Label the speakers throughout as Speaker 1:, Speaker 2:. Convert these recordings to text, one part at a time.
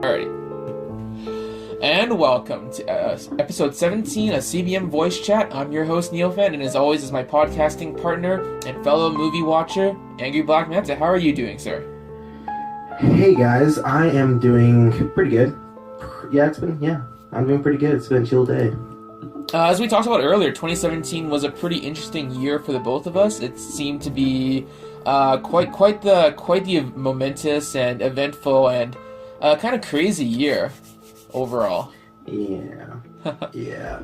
Speaker 1: Alrighty. And welcome to episode 17 of CBM Voice Chat. I'm your host, Neophant, and as always is my podcasting partner and fellow movie watcher, AngryBlackManta. How are you doing, sir?
Speaker 2: Hey guys, I am doing pretty good. I'm doing pretty good. It's been a chill day.
Speaker 1: As we talked about earlier, 2017 was a pretty interesting year for the both of us. It seemed to be quite the momentous and eventful and kind of crazy year overall.
Speaker 2: Yeah. Yeah.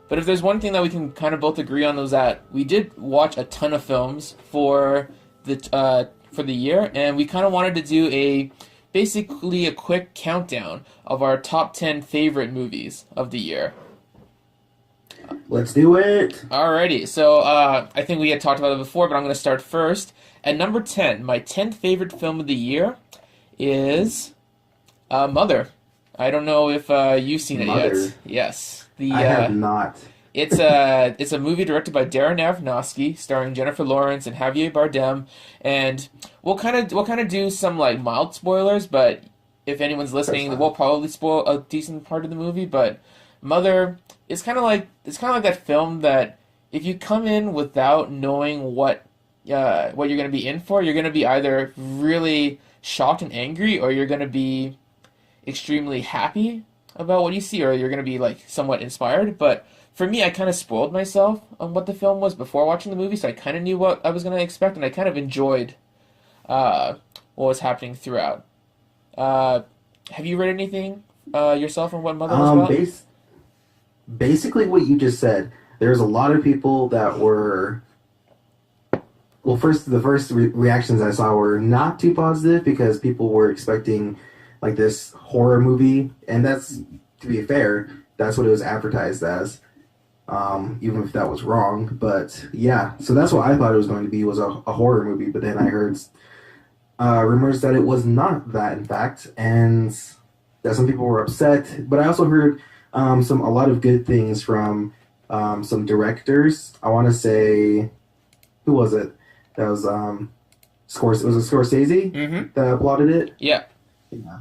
Speaker 1: But if there's one thing that we can kind of both agree on was that we did watch a ton of films for the year, and we kind of wanted to do basically a quick countdown of our top 10 favorite movies of the year.
Speaker 2: Let's do it.
Speaker 1: Alrighty, so I think we had talked about it before, but I'm going to start first. At number 10, my 10th favorite film of the year is Mother. I don't know if you've seen it yet. Yes.
Speaker 2: I have not.
Speaker 1: It's a movie directed by Darren Aronofsky, starring Jennifer Lawrence and Javier Bardem, and we'll kind of do some like mild spoilers, but if anyone's listening, we'll probably spoil a decent part of the movie. But Mother is kind of like that film that if you come in without knowing what you're going to be in for, you're going to be either really shocked and angry, or you're going to be extremely happy about what you see, or you're going to be like somewhat inspired. But for me, I kind of spoiled myself on what the film was before watching the movie, so I kind of knew what I was going to expect, and I kind of enjoyed what was happening throughout. Have you read anything yourself on what Mother was about?
Speaker 2: Basically what you just said. There's a lot of people that were... Well, the first reactions I saw were not too positive because people were expecting like this horror movie, and that's, to be fair, that's what it was advertised as, even if that was wrong. But yeah, so that's what I thought it was going to be, was a horror movie, but then I heard rumors that it was not that, in fact, and that some people were upset. But I also heard a lot of good things from some directors. I want to say, who was it? That was was it Scorsese that applauded it?
Speaker 1: Yeah.
Speaker 2: Yeah.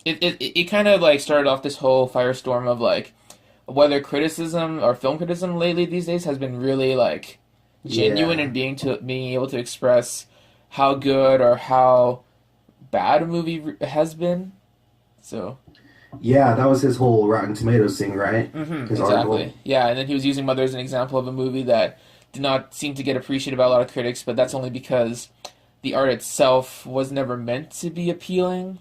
Speaker 1: It kind of like started off this whole firestorm of like whether criticism or film criticism lately these days has been really like genuine in being able to express how good or how bad a movie has been. So
Speaker 2: yeah, that was his whole Rotten Tomatoes thing, right?
Speaker 1: Exactly. Article. Yeah, and then he was using Mother as an example of a movie that did not seem to get appreciated by a lot of critics, but that's only because the art itself was never meant to be appealing,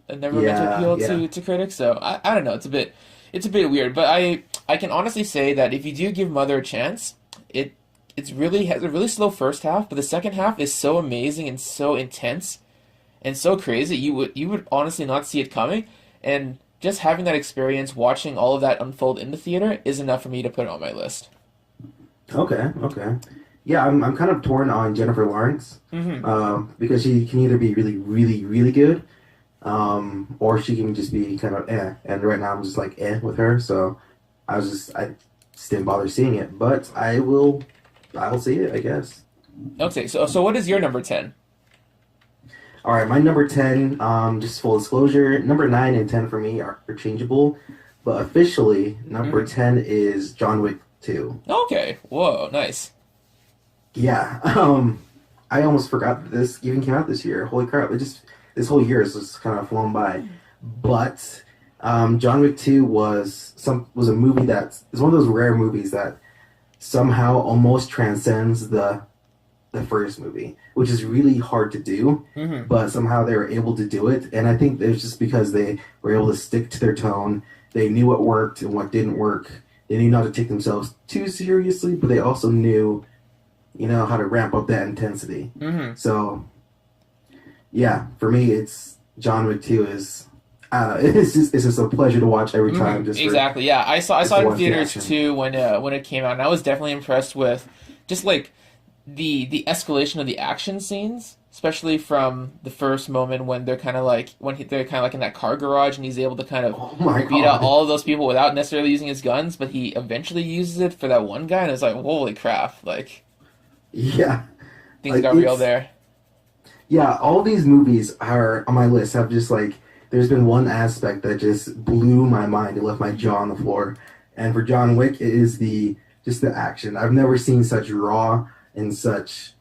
Speaker 1: and never meant to appeal to critics. So I don't know. It's a bit weird, but I can honestly say that if you do give Mother a chance, it's really has a really slow first half, but the second half is so amazing and so intense and so crazy you would honestly not see it coming, and just having that experience, watching all of that unfold in the theater, is enough for me to put it on my list.
Speaker 2: Okay. Yeah, I'm kind of torn on Jennifer Lawrence, because she can either be really, really, really good, or she can just be kind of eh. And right now I'm just like eh with her, so I just didn't bother seeing it, but I'll see it, I guess.
Speaker 1: Okay, so what is your number 10?
Speaker 2: All right, my number 10, just full disclosure, number 9 and 10 for me are changeable, but officially number 10 is John Wick 2.
Speaker 1: Okay, whoa, nice.
Speaker 2: Yeah, I almost forgot that this even came out this year. Holy crap! This whole year has just kind of flown by. But John Wick 2 was a movie that is one of those rare movies that somehow almost transcends the first movie, which is really hard to do. But somehow they were able to do it, and I think it's just because they were able to stick to their tone. They knew what worked and what didn't work. They knew not to take themselves too seriously, but they also knew, how to ramp up that intensity. So, yeah, for me, it's John Wick 2 is, it's just a pleasure to watch every time.
Speaker 1: Exactly, yeah. I saw it in theaters too when it came out, and I was definitely impressed with just like the escalation of the action scenes, especially from the first moment when they're kind of like in that car garage, and he's able to kind of beat out all of those people without necessarily using his guns, but he eventually uses it for that one guy, and it's like, holy crap, like,
Speaker 2: yeah,
Speaker 1: things got real there.
Speaker 2: Yeah, all these movies are on my list have just like there's been one aspect that just blew my mind. It left my jaw on the floor. And for John Wick, it is the just the action. I've never seen such raw and such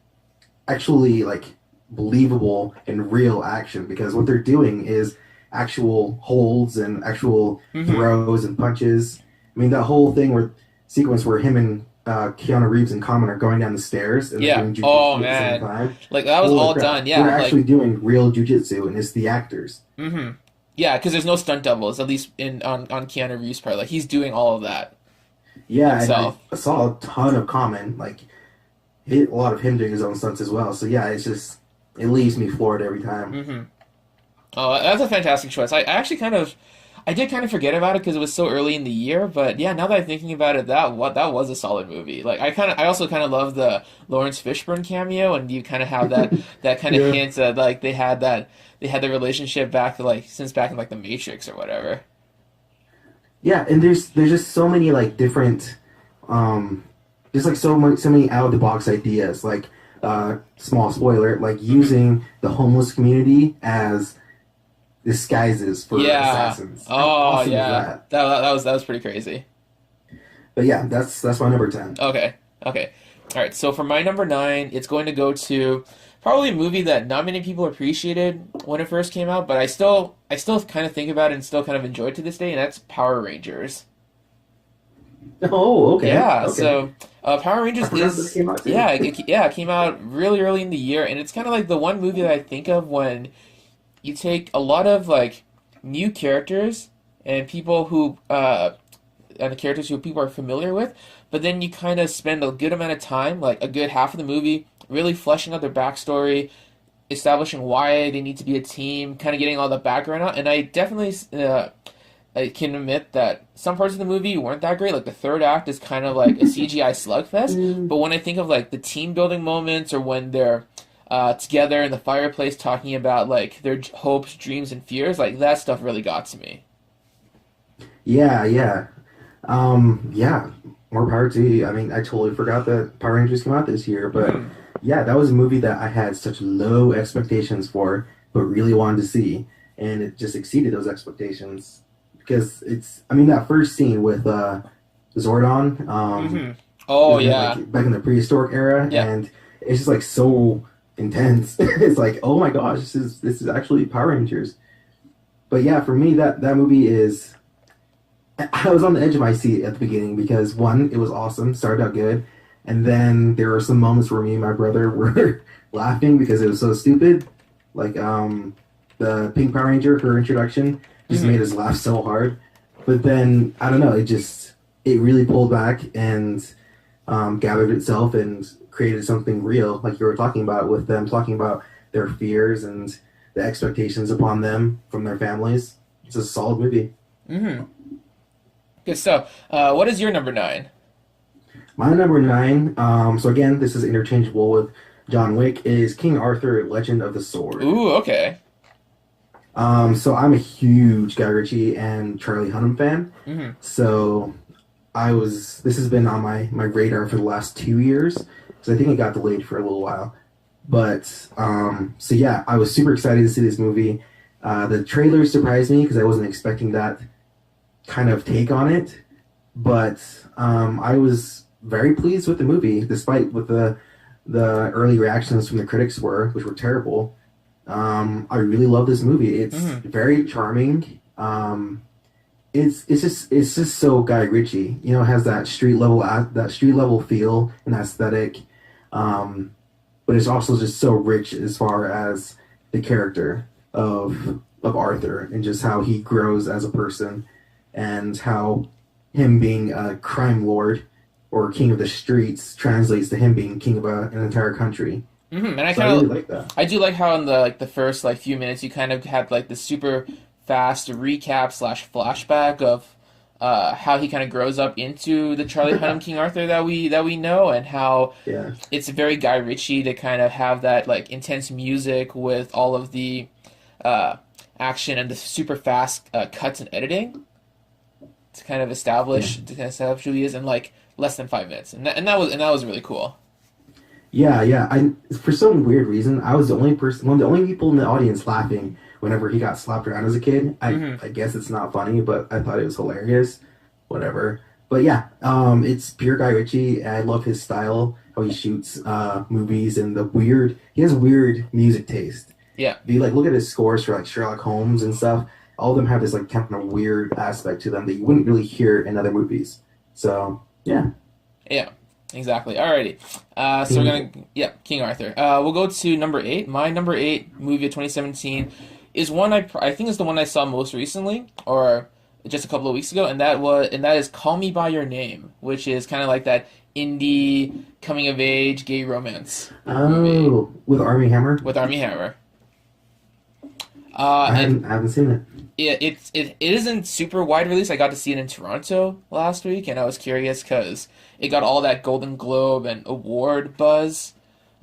Speaker 2: actually like believable and real action because what they're doing is actual holds and actual
Speaker 1: Hmm.
Speaker 2: throws and punches. I mean, that whole thing where sequence where him and Keanu Reeves and Common are going down the stairs and they're
Speaker 1: Yeah.
Speaker 2: doing
Speaker 1: Oh
Speaker 2: jujitsu at the same
Speaker 1: man,
Speaker 2: time.
Speaker 1: like that was
Speaker 2: Holy
Speaker 1: all
Speaker 2: crap!
Speaker 1: done.
Speaker 2: They're
Speaker 1: Yeah,
Speaker 2: actually
Speaker 1: like.
Speaker 2: doing real jujitsu, and it's the actors.
Speaker 1: Hmm. Yeah, because there's no stunt doubles, at least in on Keanu Reeves' part. Like he's doing all of that
Speaker 2: Yeah, and
Speaker 1: himself.
Speaker 2: I saw a ton of Common, like a lot of him doing his own stunts as well. So yeah, it's just it leaves me floored every time.
Speaker 1: Hmm. Oh, that's a fantastic choice. I actually I did kind of forget about it because it was so early in the year. But yeah, now that I'm thinking about it, that was a solid movie. Like I also kind of love the Lawrence Fishburne cameo, and you kind of have that kind of
Speaker 2: Yeah.
Speaker 1: hint that like they had the relationship back like since back in like the Matrix or whatever.
Speaker 2: Yeah, and there's just so many like different, um, just like so many out of the box ideas. Like, small spoiler, like
Speaker 1: Hmm.
Speaker 2: using the homeless community as disguises for
Speaker 1: Yeah.
Speaker 2: assassins. How
Speaker 1: Oh
Speaker 2: awesome is
Speaker 1: yeah.
Speaker 2: that?
Speaker 1: That was pretty crazy.
Speaker 2: But yeah, that's my number 10.
Speaker 1: Okay. Okay. All right. So for my number nine, it's going to go to probably a movie that not many people appreciated when it first came out, but I still kind of think about it and still kind of enjoy it to this day, and that's Power Rangers.
Speaker 2: Oh, okay,
Speaker 1: Yeah.
Speaker 2: okay.
Speaker 1: So Power
Speaker 2: I
Speaker 1: Rangers
Speaker 2: forgot this
Speaker 1: is
Speaker 2: came out too.
Speaker 1: yeah it came out really early in the year, and it's kind of like the one movie that I think of when you take a lot of like new characters and people who and the characters who people are familiar with, but then you kind of spend a good amount of time, like a good half of the movie, really fleshing out their backstory, establishing why they need to be a team, kind of getting all the background out. And I definitely I can admit that some parts of the movie weren't that great. Like the third act is kind of like a CGI slugfest.
Speaker 2: Mm.
Speaker 1: But when I think of like the team building moments or when they're together in the fireplace talking about like their hopes, dreams, and fears, like that stuff really got to me.
Speaker 2: Yeah, yeah. Yeah, more power to you. I mean, I totally forgot that Power Rangers came out this year, but
Speaker 1: Hmm.
Speaker 2: yeah, that was a movie that I had such low expectations for, but really wanted to see, and it just exceeded those expectations because I mean, that first scene with Zordon,
Speaker 1: Hmm. Oh yeah,
Speaker 2: like back in the prehistoric era,
Speaker 1: yeah.
Speaker 2: and it's just like so intense. It's like, oh my gosh, this is actually Power Rangers. But yeah, for me, that movie is. I was on the edge of my seat at the beginning because one, it was awesome, started out good, and then there were some moments where me and my brother were laughing because it was so stupid. Like the Pink Power Ranger, her introduction just
Speaker 1: Hmm.
Speaker 2: made us laugh so hard. But then I don't know, it really pulled back and gathered itself and created something real, like you were talking about with them talking about their fears and the expectations upon them from their families. It's a solid movie.
Speaker 1: Hmm. Good stuff. What is your number nine?
Speaker 2: My number 9, so again, this is interchangeable with John Wick, is King Arthur, Legend of the Sword.
Speaker 1: Ooh, okay.
Speaker 2: So I'm a huge Guy Ritchie and Charlie Hunnam fan.
Speaker 1: Hmm.
Speaker 2: So this has been on my radar for the last 2 years, because I think it got delayed for a little while. But, so yeah, I was super excited to see this movie. The trailer surprised me because I wasn't expecting that kind of take on it. But I was very pleased with the movie, despite what the early reactions from the critics were, which were terrible. I really love this movie. It's
Speaker 1: Hmm.
Speaker 2: very charming. It's just so Guy Ritchie. You know, it has that street level feel and aesthetic. But it's also just so rich as far as the character of Arthur and just how he grows as a person and how him being a crime lord or king of the streets translates to him being king of an entire country.
Speaker 1: Hmm. And
Speaker 2: So I really like that.
Speaker 1: I do like how in the like the first like few minutes you kind of had like the super fast recap slash flashback of how he kind of grows up into the Charlie Hunnam King Arthur that we know, and how
Speaker 2: Yeah.
Speaker 1: it's very Guy Ritchie to kind of have that like intense music with all of the uh, action and the super fast cuts and editing
Speaker 2: Yeah.
Speaker 1: to kind of establish who he is in like less than 5 minutes, and that was really cool.
Speaker 2: Yeah, yeah. I for some weird reason I was the only person, one of the only people in the audience laughing whenever he got slapped around as a kid. I guess it's not funny, but I thought it was hilarious. Whatever. But yeah, it's pure Guy Ritchie. I love his style, how he shoots movies and the weird. He has weird music taste.
Speaker 1: Yeah.
Speaker 2: If you like look at his scores for like Sherlock Holmes and stuff, all of them have this like kind of weird aspect to them that you wouldn't really hear in other movies. So yeah,
Speaker 1: Yeah, exactly. Alrighty. So we're
Speaker 2: King.
Speaker 1: gonna, yeah, King Arthur. We'll go to number eight. My number eight movie of 2017 is one I think is the one I saw most recently, or just a couple of weeks ago, and that is Call Me by Your Name, which is kind of like that indie coming of age gay romance movie
Speaker 2: Oh, with Army Hammer.
Speaker 1: with Armie Hammer.
Speaker 2: I haven't seen it.
Speaker 1: It isn't super wide release. I got to see it in Toronto last week, and I was curious because it got all that Golden Globe and award buzz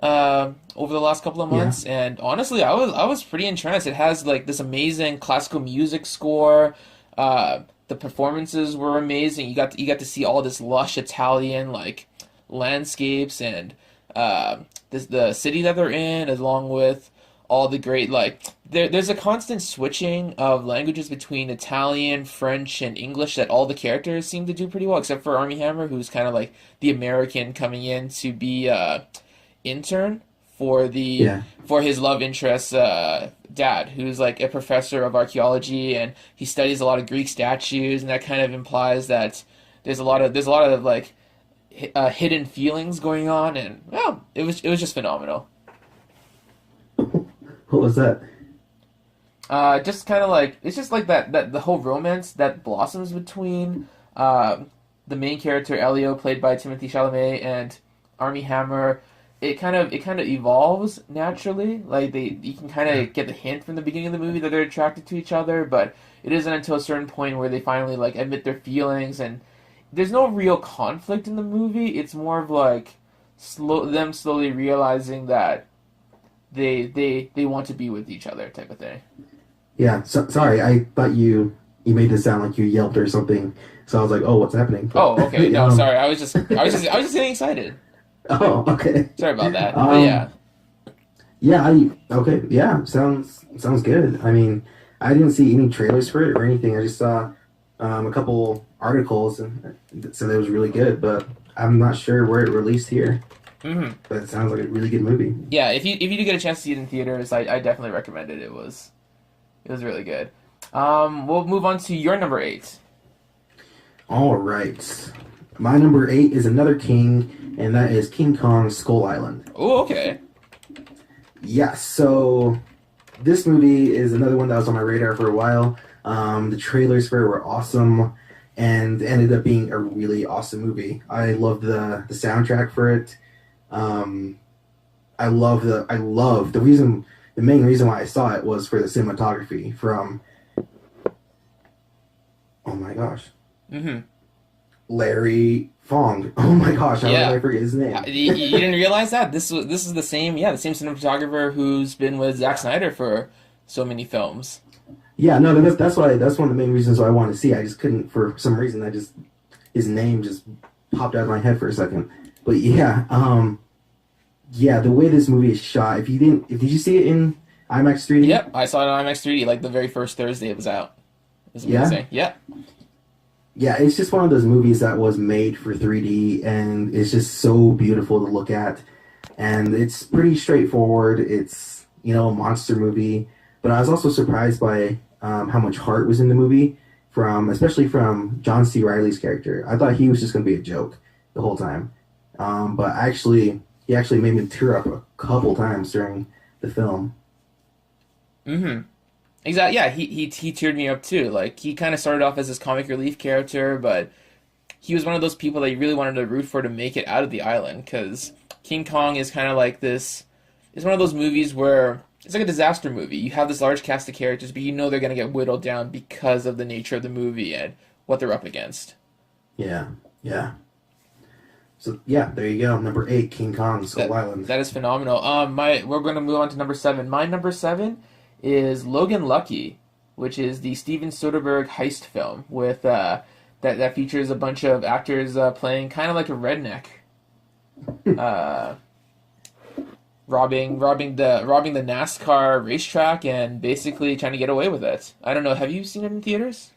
Speaker 1: over the last couple of
Speaker 2: Yeah.
Speaker 1: months. And honestly, I was pretty entranced. It has like this amazing classical music score. The performances were amazing. You got to see all this lush Italian like landscapes and the city that they're in, along with all the great like there's a constant switching of languages between Italian, French, and English that all the characters seem to do pretty well, except for Armie Hammer, who's kind of like the American coming in to be intern for the
Speaker 2: Yeah.
Speaker 1: for his love interest dad, who's like a professor of archaeology, and he studies a lot of Greek statues, and that kind of implies that there's a lot of like hidden feelings going on, and well, it was just phenomenal.
Speaker 2: What was that?
Speaker 1: Just kind of like it's just like that the whole romance that blossoms between the main character Elio, played by Timothy Chalamet, and Armie Hammer. It kind of evolves naturally. Like you can kind of get the hint from the beginning of the movie that they're attracted to each other, but it isn't until a certain point where they finally like admit their feelings, and there's no real conflict in the movie. It's more of like them slowly realizing that they want to be with each other type of thing.
Speaker 2: Yeah. So, sorry, I thought you made this sound like you yelped or something. So I was like, oh, what's happening? But,
Speaker 1: Oh, okay. No, sorry. I was just getting excited.
Speaker 2: oh, okay.
Speaker 1: Sorry about that. But
Speaker 2: Um,
Speaker 1: yeah.
Speaker 2: yeah. Okay. Yeah. Sounds good. I mean, I didn't see any trailers for it or anything. I just saw a couple articles and that said it was really good, but I'm not sure where it released here.
Speaker 1: hmm
Speaker 2: But it sounds like a really good movie.
Speaker 1: Yeah, if you do get a chance to see it in theaters, I definitely recommend it. It was really good. We'll move on to your number eight.
Speaker 2: All right. My number eight is another king, and that is King Kong Skull Island.
Speaker 1: Oh, okay.
Speaker 2: Yeah, so this movie is another one that was on my radar for a while. The trailers for it were awesome and ended up being a really awesome movie. I love the soundtrack for it. Um, the main reason why I saw it was for the cinematography from, oh my gosh,
Speaker 1: hmm
Speaker 2: Larry Fong. Oh my gosh, how did
Speaker 1: Yeah.
Speaker 2: I forget his name?
Speaker 1: You didn't realize that this is the same cinematographer who's been with Zack Snyder for so many films.
Speaker 2: Yeah, no, that's why that's one of the main reasons why I wanted to see. I just couldn't for some reason. His name just popped out of my head for a second. But yeah, yeah, the way this movie is shot. If did you see it in IMAX 3D?
Speaker 1: Yep, I saw it on IMAX 3D like the very first Thursday it was out. It was
Speaker 2: Yeah,
Speaker 1: amazing. Yeah.
Speaker 2: yeah, it's just one of those movies that was made for 3D, and it's just so beautiful to look at, and it's pretty straightforward. It's a monster movie, but I was also surprised by how much heart was in the movie, especially from John C. Riley's character. I thought he was just going to be a joke the whole time, but he actually made me tear up a couple times during the film.
Speaker 1: hmm Exactly. Yeah, he teared me up too. Like he kind of started off as this comic relief character, but he was one of those people that you really wanted to root for to make it out of the island because King Kong is kind of like this. It's one of those movies where it's like a disaster movie. You have this large cast of characters, but you know they're gonna get whittled down because of the nature of the movie and what they're up against.
Speaker 2: Yeah, yeah. So yeah, there you go. Number eight, King Kong, Skull
Speaker 1: That
Speaker 2: Island.
Speaker 1: that is phenomenal. We're gonna move on to number seven. My number seven is Logan Lucky, which is the Steven Soderbergh heist film with that features a bunch of actors playing kind of like a redneck. Uh, robbing the NASCAR racetrack and basically trying to get away with it. I don't know. Have you seen it in theaters?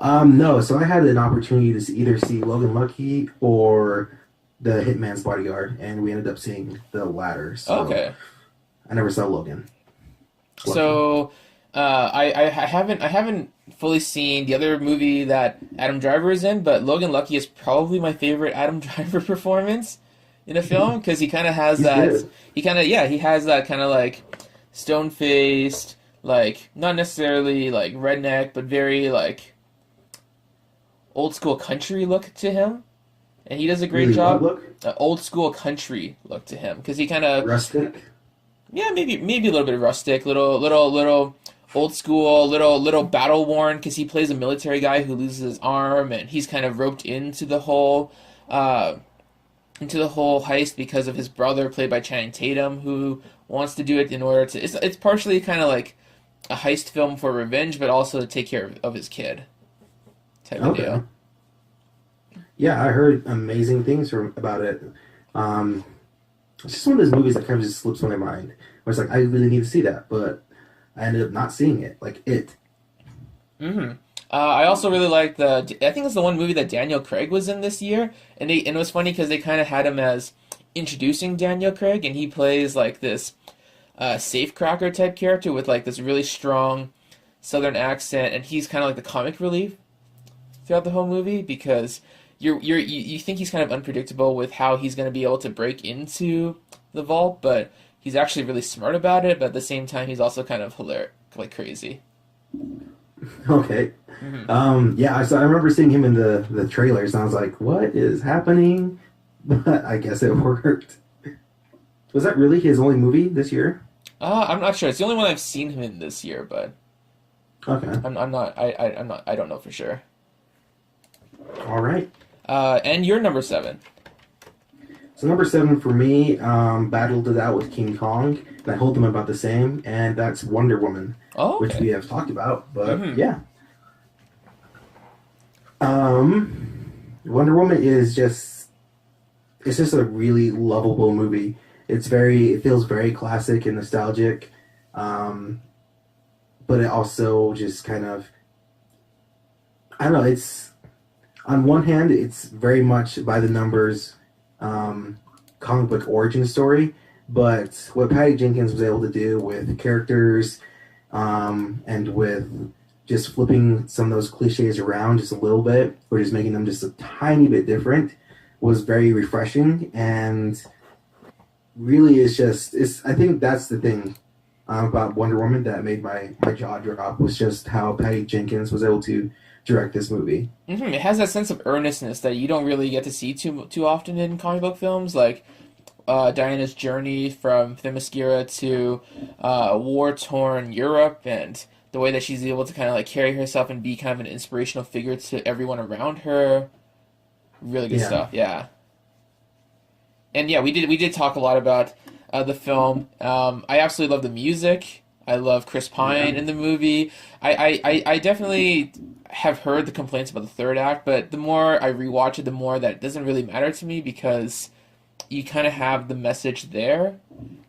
Speaker 2: No, so I had an opportunity to either see Logan Lucky or The Hitman's Bodyguard, and we ended up seeing the latter. So
Speaker 1: Okay.
Speaker 2: I never saw Logan Lucky.
Speaker 1: So, I haven't fully seen the other movie that Adam Driver is in, but Logan Lucky is probably my favorite Adam Driver performance in a film because he kind of has
Speaker 2: He's
Speaker 1: that.
Speaker 2: good.
Speaker 1: He has that kind of like stone faced, like not necessarily like redneck, but very like old school country look to him, and he does a great
Speaker 2: Really, what
Speaker 1: job.
Speaker 2: look?
Speaker 1: Old school country look to him because he kind of
Speaker 2: Rustic.
Speaker 1: yeah, maybe a little bit rustic, little old school, little battle worn because he plays a military guy who loses his arm and he's kind of roped uh into the whole heist because of his brother played by Channing Tatum who wants to do it in order to it's partially kind of like a heist film for revenge but also to take care of his kid type of
Speaker 2: Okay.
Speaker 1: deal.
Speaker 2: Yeah, I heard amazing things about it. Um, it's just one of those movies that kind of just slips on my mind. Where it's like, I really need to see that, but I ended up not seeing it. Like it.
Speaker 1: hmm I also really like I think it's the one movie that Daniel Craig was in this year, and it was funny because they kind of had him as introducing Daniel Craig, and he plays like this safecracker type character with like this really strong Southern accent, and he's kind of like the comic relief throughout the whole movie because you think he's kind of unpredictable with how he's going to be able to break into the vault, but he's actually really smart about it. But at the same time, he's also kind of hilarious, like crazy.
Speaker 2: Okay.
Speaker 1: hmm
Speaker 2: Yeah, I remember seeing him in the trailers, and I was like, what is happening? But I guess it worked. Was that really his only movie this year?
Speaker 1: I'm not sure. It's the only one I've seen him in this year, but
Speaker 2: Okay.
Speaker 1: I'm not. I don't know for sure.
Speaker 2: All right.
Speaker 1: And you're number seven.
Speaker 2: So number seven for me, battled it out with King Kong, and I hold them about the same, and that's Wonder Woman,
Speaker 1: Oh,
Speaker 2: which
Speaker 1: okay.
Speaker 2: we have talked about. But
Speaker 1: hmm
Speaker 2: yeah, Wonder Woman is just it's just a really lovable movie. It feels very classic and nostalgic, um, but it also just kind of I don't know. It's on one hand, it's very much by the numbers um, comic book origin story, but what Patty Jenkins was able to do with characters and with just flipping some of those cliches around just a little bit, or just making them just a tiny bit different, was very refreshing. And really, it's. I think that's the thing about Wonder Woman that made my jaw drop was just how Patty Jenkins was able to direct this movie.
Speaker 1: It has that sense of earnestness that you don't really get to see too often in comic book films, like Diana's journey from Themyscira to war torn Europe, and the way that she's able to kind of like carry herself and be kind of an inspirational figure to everyone around her. Really good
Speaker 2: Yeah.
Speaker 1: stuff, yeah. And yeah, we did talk a lot about the film. I absolutely love the music. I love Chris
Speaker 2: Yeah.
Speaker 1: Pine in the movie. I definitely have heard the complaints about the third act, but the more I rewatch it, the more that it doesn't really matter to me because you kind of have the message there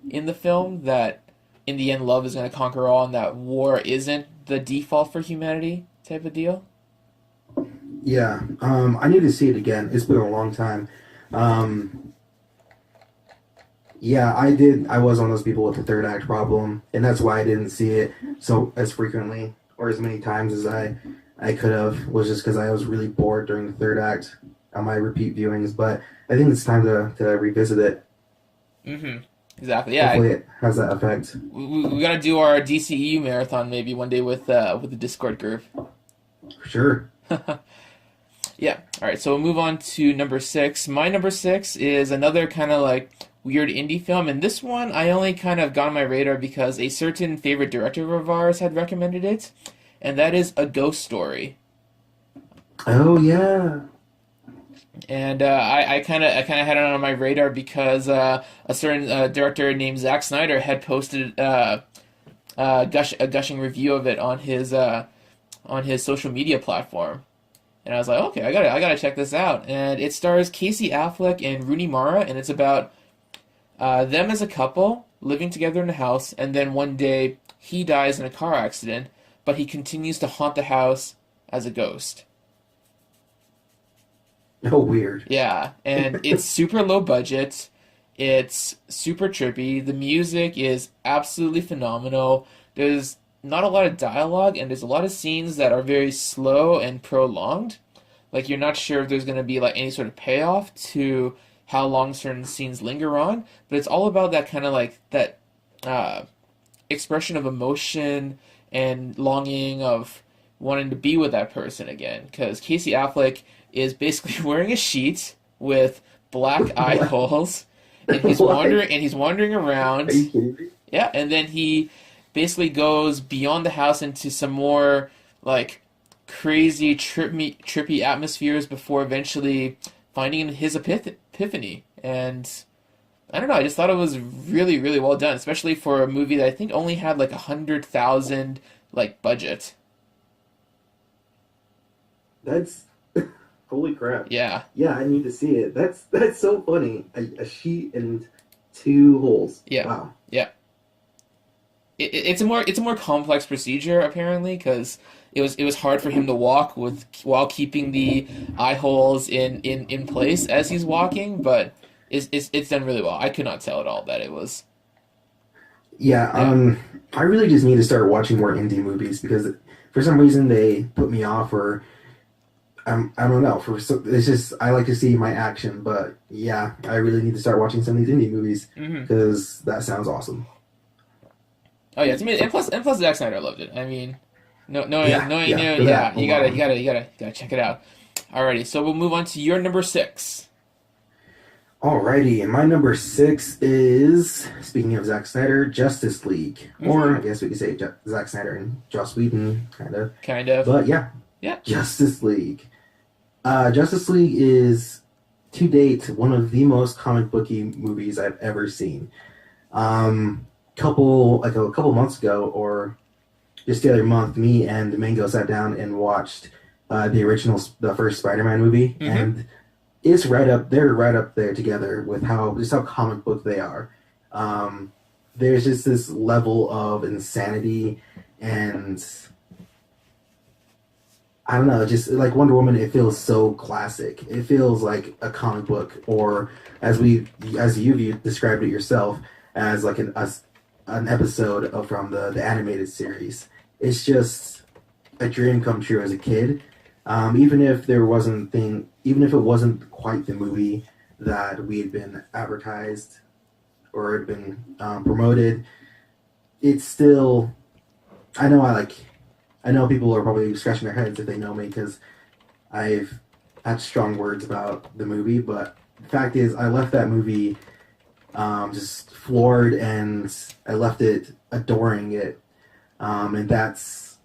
Speaker 1: in the film that in the end love is going to conquer all and that war isn't the default for humanity type of deal.
Speaker 2: Yeah. I need to see it again. It's been a long time. Um, yeah, I did. I was one of those people with the third act problem, and that's why I didn't see it so as frequently or as many times as I could have. Was just because I was really bored during the third act on my repeat viewings. But I think it's time to revisit it.
Speaker 1: hmm Exactly. Yeah,
Speaker 2: Hopefully, it has that effect.
Speaker 1: we got to do our DCEU marathon maybe one day with the Discord group.
Speaker 2: For sure.
Speaker 1: Yeah. All right. So we'll move on to number six. My number six is another kind of like weird indie film, and this one I only kind of got on my radar because a certain favorite director of ours had recommended it, and that is A Ghost Story.
Speaker 2: Oh yeah.
Speaker 1: And I kind of had it on my radar because a certain director named Zack Snyder had posted a gushing review of it on his social media platform. And I was like, okay, I gotta check this out. And it stars Casey Affleck and Rooney Mara, and it's about them as a couple living together in a house, and then one day he dies in a car accident, but he continues to haunt the house as a ghost.
Speaker 2: Oh, weird.
Speaker 1: Yeah, and it's super low budget. It's super trippy. The music is absolutely phenomenal. There's not a lot of dialogue, and there's a lot of scenes that are very slow and prolonged. Like you're not sure if there's going to be like any sort of payoff to how long certain scenes linger on, but it's all about that kind of like that uh, expression of emotion and longing of wanting to be with that person again. Because Casey Affleck is basically wearing a sheet with black eye
Speaker 2: What?
Speaker 1: holes, and
Speaker 2: What?
Speaker 1: he's wandering around.
Speaker 2: Are you kidding me?
Speaker 1: Yeah, and then he basically goes beyond the house into some more like crazy trippy atmospheres before eventually finding his epiphany. And I don't know, I just thought it was really, really well done, especially for a movie that I think only had like 100,000 like budget.
Speaker 2: That's holy crap.
Speaker 1: Yeah,
Speaker 2: Yeah, I need to see it. That's so funny. A sheet and two holes.
Speaker 1: yeah,
Speaker 2: Wow.
Speaker 1: yeah. It's a more complex procedure apparently because it was hard for him to walk with while keeping the eye holes in place as he's walking, but it's done really well. I could not tell at all that it was.
Speaker 2: Yeah,
Speaker 1: Yeah.
Speaker 2: I really just need to start watching more indie movies because for some reason they put me off or I don't know. It's just I like to see my action, but yeah, I really need to start watching some of these indie movies
Speaker 1: Hmm.
Speaker 2: because that sounds awesome.
Speaker 1: Oh yeah, it's amazing. And plus Zack Snyder loved it. I mean, no,
Speaker 2: Yeah, yeah, for
Speaker 1: yeah,
Speaker 2: that
Speaker 1: you gotta, you
Speaker 2: alone.
Speaker 1: gotta, you gotta, gotta check it out. Alrighty, so we'll move on to your number six.
Speaker 2: Alrighty, and my number six is speaking of Zack Snyder, Justice League, or I
Speaker 1: Hmm.
Speaker 2: guess we could say Zack Snyder and Joss Whedon, kind of.
Speaker 1: Kind of.
Speaker 2: But yeah,
Speaker 1: Yeah.
Speaker 2: Justice League. Justice League is to date one of the most comic booky movies I've ever seen. A couple months ago, or just the other month, me and Mango sat down and watched the first Spider-Man movie,
Speaker 1: Hmm.
Speaker 2: and it's right up. They're right up there together with how comic book they are. Um, there's just this level of insanity, and I don't know, just like Wonder Woman, it feels so classic. It feels like a comic book, or as you described it yourself, as like an episode from the animated series. It's just a dream come true as a kid. Even if it wasn't quite the movie that we had been advertised or had been promoted, it's still. I know I know people are probably scratching their heads if they know me because I've had strong words about the movie, but the fact is, I left that movie just floored, and I left it adoring it. And that's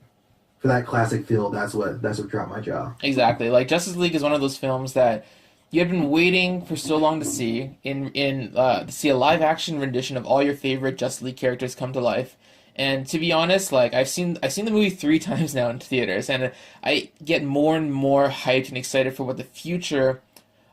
Speaker 2: for that classic feel. That's what dropped my jaw.
Speaker 1: Exactly. Like Justice League is one of those films that you have been waiting for so long to see to see a live action rendition of all your favorite Justice League characters come to life. And to be honest, like I've seen the movie three times now in theaters, and I get more and more hyped and excited for what the future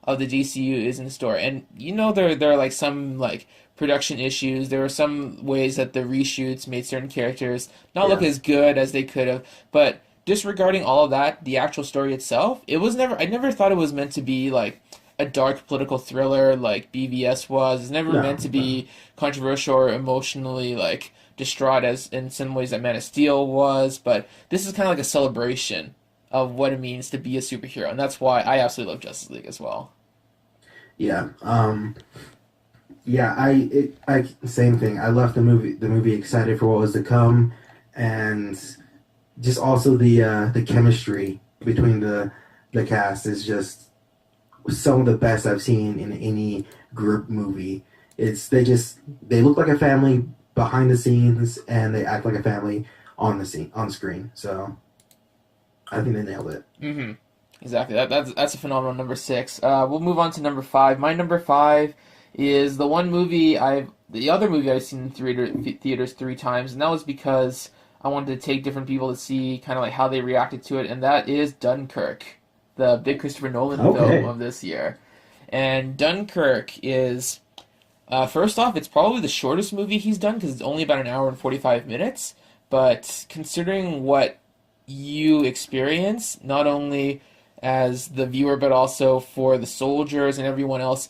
Speaker 1: of the DCU is in store. And there are like some like production issues. There were some ways that the reshoots made certain characters not look
Speaker 2: Yeah,
Speaker 1: as good as they could have. But disregarding all of that, the actual story itself, it was never. I never thought it was meant to be like a dark political thriller like BVS was. It's never meant
Speaker 2: no,
Speaker 1: to
Speaker 2: no.
Speaker 1: be controversial or emotionally like distraught as in some ways that Man of Steel was. But this is kind of like a celebration of what it means to be a superhero, and that's why I absolutely love Justice League as well.
Speaker 2: Yeah, yeah. I same thing. I left the movie excited for what was to come, and just also the chemistry between the cast is just some of the best I've seen in any group movie. They look like a family behind the scenes and they act like a family on screen. So I think they nailed it.
Speaker 1: Hmm. Exactly. That's a phenomenal number six. We'll move on to number five. My number five is the other movie I've seen in theaters three times, and that was because I wanted to take different people to see kind of like how they reacted to it, and that is Dunkirk, the big Christopher Nolan film
Speaker 2: Okay.
Speaker 1: of this year. And Dunkirk is First off, it's probably the shortest movie he's done because it's only about an hour and 45 minutes. But considering what you experience, not only as the viewer, but also for the soldiers and everyone else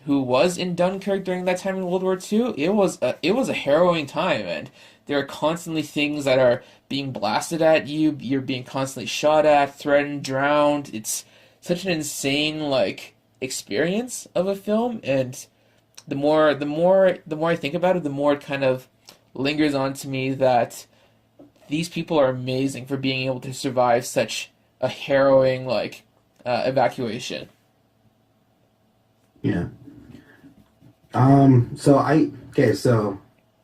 Speaker 1: who was in Dunkirk during that time in World War II, it was a harrowing time, and there are constantly things that are being blasted at you. You're being constantly shot at, threatened, drowned. It's such an insane experience of a film, and the more I think about it, the more it kind of lingers on to me that these people are amazing for being able to survive such a harrowing evacuation.
Speaker 2: Yeah. So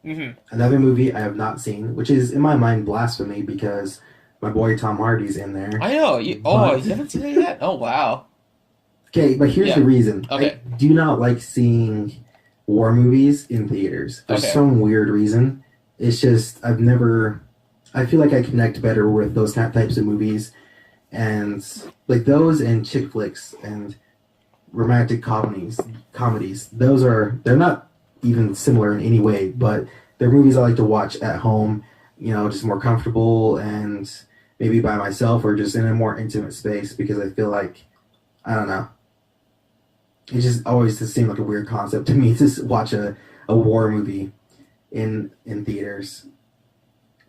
Speaker 1: Hmm.
Speaker 2: another movie I have not seen, which is in my mind blasphemy because my boy Tom Hardy's in there.
Speaker 1: I know. You
Speaker 2: But
Speaker 1: haven't seen it yet? Oh wow.
Speaker 2: okay, but here's the
Speaker 1: Yeah.
Speaker 2: reason. I
Speaker 1: Okay.
Speaker 2: do not like seeing war movies in theaters for
Speaker 1: Okay.
Speaker 2: some weird reason. It's just I've never. I feel like I connect better with those kind of types of movies, and like those and chick flicks and romantic comedies. Comedies. They're not even similar in any way, but they're movies I like to watch at home. Just more comfortable and maybe by myself or just in a more intimate space because I feel like I don't know. It just seemed like a weird concept to me to watch a war movie in theaters.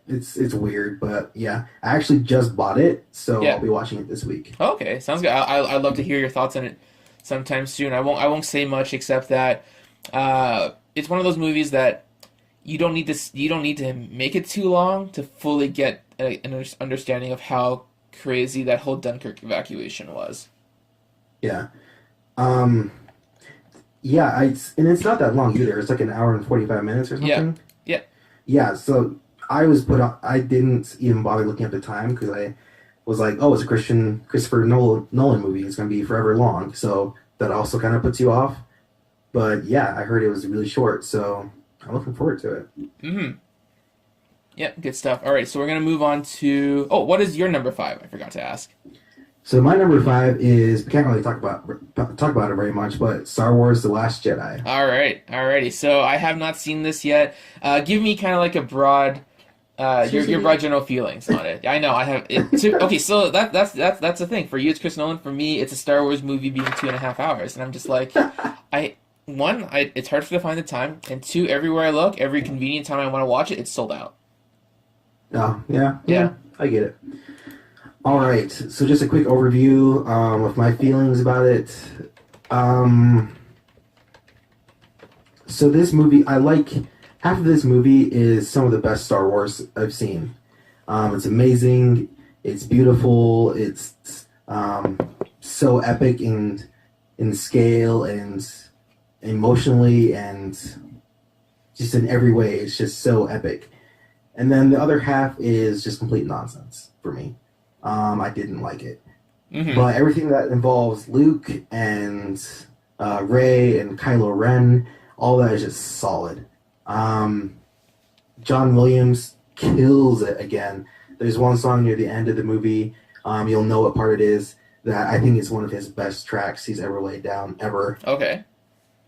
Speaker 2: It's weird, but yeah, I actually just bought it, so I'll
Speaker 1: Yeah.
Speaker 2: be watching it this week.
Speaker 1: Okay. Sounds good. I'd love to hear your thoughts on it sometime soon. I won't say much except that it's one of those movies that you don't need to make it too long to fully get understanding of how crazy that whole Dunkirk evacuation was.
Speaker 2: Yeah. Um. Yeah. And it's not that long either. It's like an hour and 45 minutes or
Speaker 1: Yeah.
Speaker 2: something.
Speaker 1: Yeah.
Speaker 2: Yeah. So I was put on. I didn't even bother looking at the time because I was like, oh, it's a Christopher Nolan movie. It's gonna be forever long. So that also kind of puts you off. But yeah, I heard it was really short, so I'm looking forward to it.
Speaker 1: Hmm. Yeah. Good stuff. All right. So we're gonna move on to. Oh, what is your number five? I forgot to ask.
Speaker 2: So my number five is we can't really talk about it very much, but Star Wars: The Last Jedi.
Speaker 1: All right. Alrighty. So I have not seen this yet. Give me kind of like a broad. Your
Speaker 2: Seriously?
Speaker 1: broad general feelings on it. I know I have it too. Okay, so that's the thing. For you, it's Chris Nolan. For me, it's a Star Wars movie being 2.5 hours, and I'm just like, it's hard for me to find the time, and two, everywhere I look, every convenient time I want to watch it, it's sold out.
Speaker 2: Oh, yeah,
Speaker 1: Yeah.
Speaker 2: I get it. All right, so just a quick overview of my feelings about it. Um, so this movie, I like. Half of this movie is some of the best Star Wars I've seen. It's amazing. It's beautiful. It's so epic in scale and emotionally and just in every way. It's just so epic. And then the other half is just complete nonsense for me. I didn't like it.
Speaker 1: Hmm.
Speaker 2: But everything that involves Luke and Rey and Kylo Ren, all that is just solid. John Williams kills it again. There's one song near the end of the movie. You'll know what part it is. That I think is one of his best tracks he's ever laid down ever.
Speaker 1: Okay.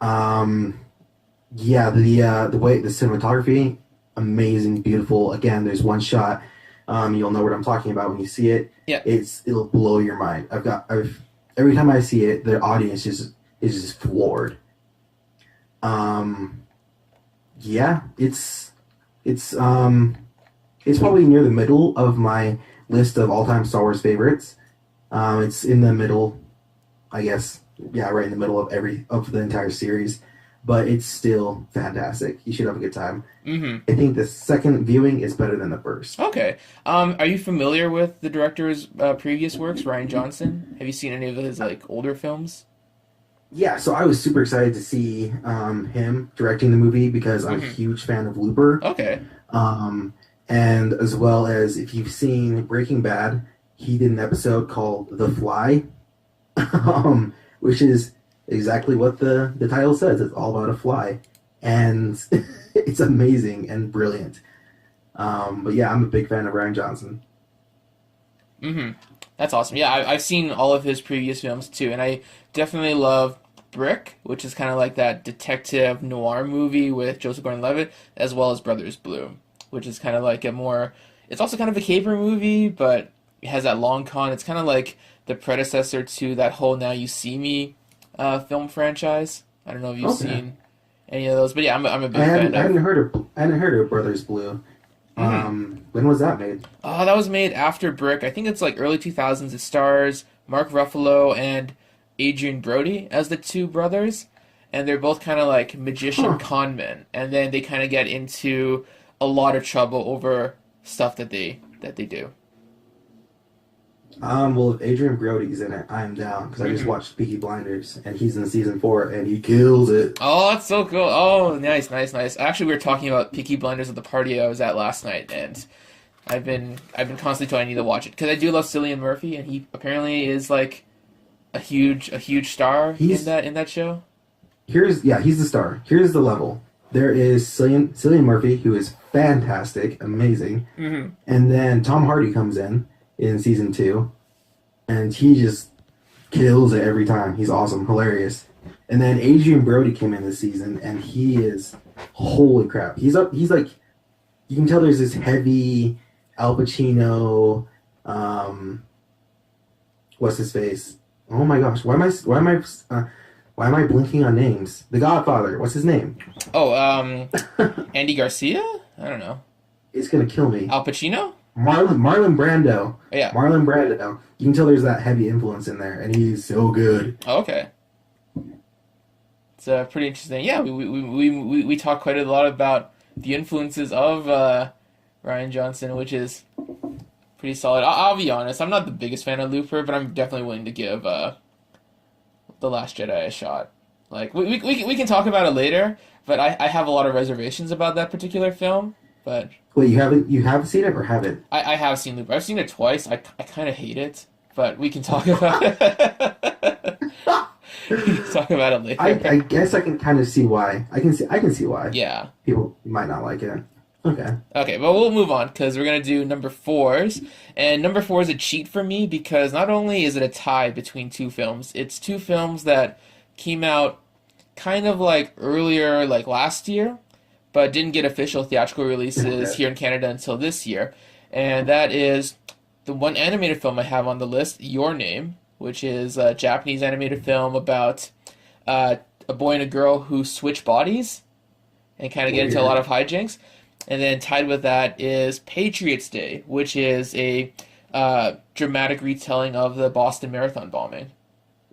Speaker 2: Yeah, the cinematography, amazing, beautiful. Again, there's one shot. You'll know what I'm talking about when you see it.
Speaker 1: Yeah.
Speaker 2: It'll blow your mind. Every time I see it, the audience is just floored. Yeah, it's probably near the middle of my list of all-time Star Wars favorites. It's in the middle, I guess. Yeah, right in the middle of the entire series, but it's still fantastic. You should have a good time.
Speaker 1: Hmm.
Speaker 2: I think the second viewing is better than the first.
Speaker 1: Okay. Are you familiar with the director's previous works, Ryan Johnson? Have you seen any of his older films?
Speaker 2: Yeah, so I was super excited to see him directing the movie because I'm a huge fan of Looper.
Speaker 1: Okay.
Speaker 2: And as well as if you've seen Breaking Bad, he did an episode called The Fly, which is exactly what the title says. It's all about a fly. And it's amazing and brilliant. But yeah, I'm a big fan of Ryan Johnson.
Speaker 1: Hmm. That's awesome. Yeah, I've seen all of his previous films too, and I definitely love Brick, which is kind of like that detective noir movie with Joseph Gordon-Levitt, as well as Brothers Bloom, which is kind of like a more. It's also kind of a caper movie, but it has that long con. It's kind of like the predecessor to that whole Now You See Me film franchise. I don't know if you've
Speaker 2: Okay.
Speaker 1: seen any of those, but yeah, I'm a big
Speaker 2: I
Speaker 1: fan
Speaker 2: hadn't I
Speaker 1: of.
Speaker 2: hadn't heard of Brothers Blue.
Speaker 1: Mhm.
Speaker 2: When was that made?
Speaker 1: Oh, that was made after Brick. I think it's like early 2000s. It stars Mark Ruffalo and Adrian Brody as the two brothers, and they're both kind of like magician
Speaker 2: Huh.
Speaker 1: con men, and then they kind of get into a lot of trouble over stuff that they do.
Speaker 2: Well, if Adrian Brody's in it, I'm down because I just
Speaker 1: Hmm.
Speaker 2: watched Peaky Blinders and he's in season 4 and he kills it.
Speaker 1: Oh, that's so cool. Oh, nice, nice, nice. Actually, we were talking about Peaky Blinders at the party I was at last night, and I've been constantly telling you to watch it because I do love Cillian Murphy, and he apparently is like a huge star in
Speaker 2: He's
Speaker 1: that show.
Speaker 2: he's the star. Here's the level. There is Cillian Murphy, who is fantastic, amazing,
Speaker 1: Hmm.
Speaker 2: and then Tom Hardy comes in season 2, and he just kills it every time. He's awesome, hilarious. And then Adrian Brody came in this season, and he is holy crap. He's up. He's like you can tell there's this heavy Al Pacino. Um, what's his face? Oh my gosh, why am I blinking on names? The Godfather. What's his name?
Speaker 1: Oh, Andy Garcia? I don't know.
Speaker 2: It's gonna kill me.
Speaker 1: Al Pacino?
Speaker 2: Marlon Brando.
Speaker 1: Oh, yeah.
Speaker 2: Marlon Brando. You can tell there's that heavy influence in there, and he's so good.
Speaker 1: Oh, okay. It's pretty interesting. Yeah, we talk quite a lot about the influences of Ryan Johnson, which is pretty solid. I'll be honest, I'm not the biggest fan of Looper, but I'm definitely willing to give The Last Jedi a shot. Like we can talk about it later, but I have a lot of reservations about that particular film. But
Speaker 2: Wait, you haven't seen it or haven't?
Speaker 1: I have seen Looper. I've seen it twice. I kind of hate it, but we can talk about it. We can talk about it later.
Speaker 2: I guess I can kind of see why. I can see why
Speaker 1: Yeah.
Speaker 2: people might not like it. Okay.
Speaker 1: Okay, but we'll move on because we're gonna do number fours, and number four is a cheat for me because not only is it a tie between two films, it's two films that came out kind of like earlier, like last year, but didn't get official theatrical releases
Speaker 2: Okay.
Speaker 1: here in Canada until this year, and that is the one animated film I have on the list, Your Name, which is a Japanese animated film about a boy and a girl who switch bodies and kind of get into a lot
Speaker 2: Weird.
Speaker 1: of hijinks. And then tied with that is Patriots Day, which is a dramatic retelling of the Boston Marathon bombing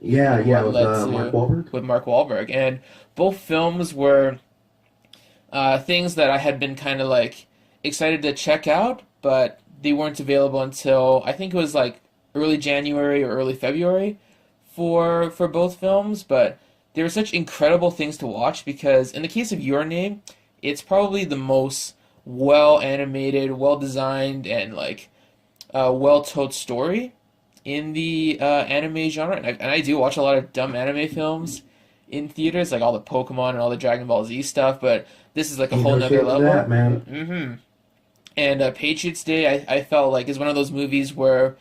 Speaker 2: Yeah,
Speaker 1: and
Speaker 2: yeah,
Speaker 1: what
Speaker 2: with
Speaker 1: led
Speaker 2: Mark
Speaker 1: to
Speaker 2: Wahlberg.
Speaker 1: with Mark Wahlberg. And both films were things that I had been kind of like excited to check out, but they weren't available until I think it was like early January or early February for both films. But they were such incredible things to watch because in the case of Your Name, it's probably the most well animated, well designed, and like well told story in the anime genre. And I do watch a lot of dumb anime films in theaters, like all the Pokemon and all the Dragon Ball Z stuff. But this is like a
Speaker 2: Ain't
Speaker 1: whole
Speaker 2: no
Speaker 1: nother
Speaker 2: shit with that,
Speaker 1: level.
Speaker 2: man.
Speaker 1: Hmm. And Patriots Day, I felt like is one of those movies where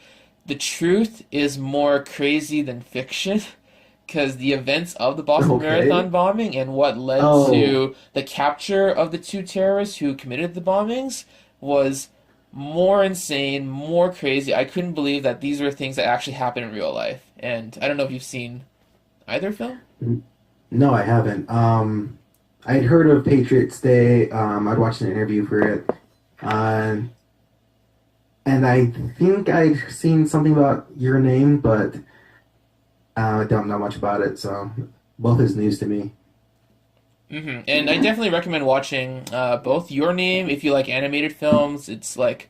Speaker 1: the truth is more crazy than fiction. Because the events of the Boston
Speaker 2: Okay.
Speaker 1: Marathon bombing and what led
Speaker 2: Oh,
Speaker 1: to the capture of the two terrorists who committed the bombings was more insane, more crazy. I couldn't believe that these were things that actually happened in real life. And I don't know if you've seen either film.
Speaker 2: no, I haven't. I had heard of Patriots Day. I'd watched an interview for it. Uh, and I think I'd seen something about Your Name, but I don't know much about it, so both is news to me.
Speaker 1: And I definitely recommend watching both Your Name if you like animated films. It's like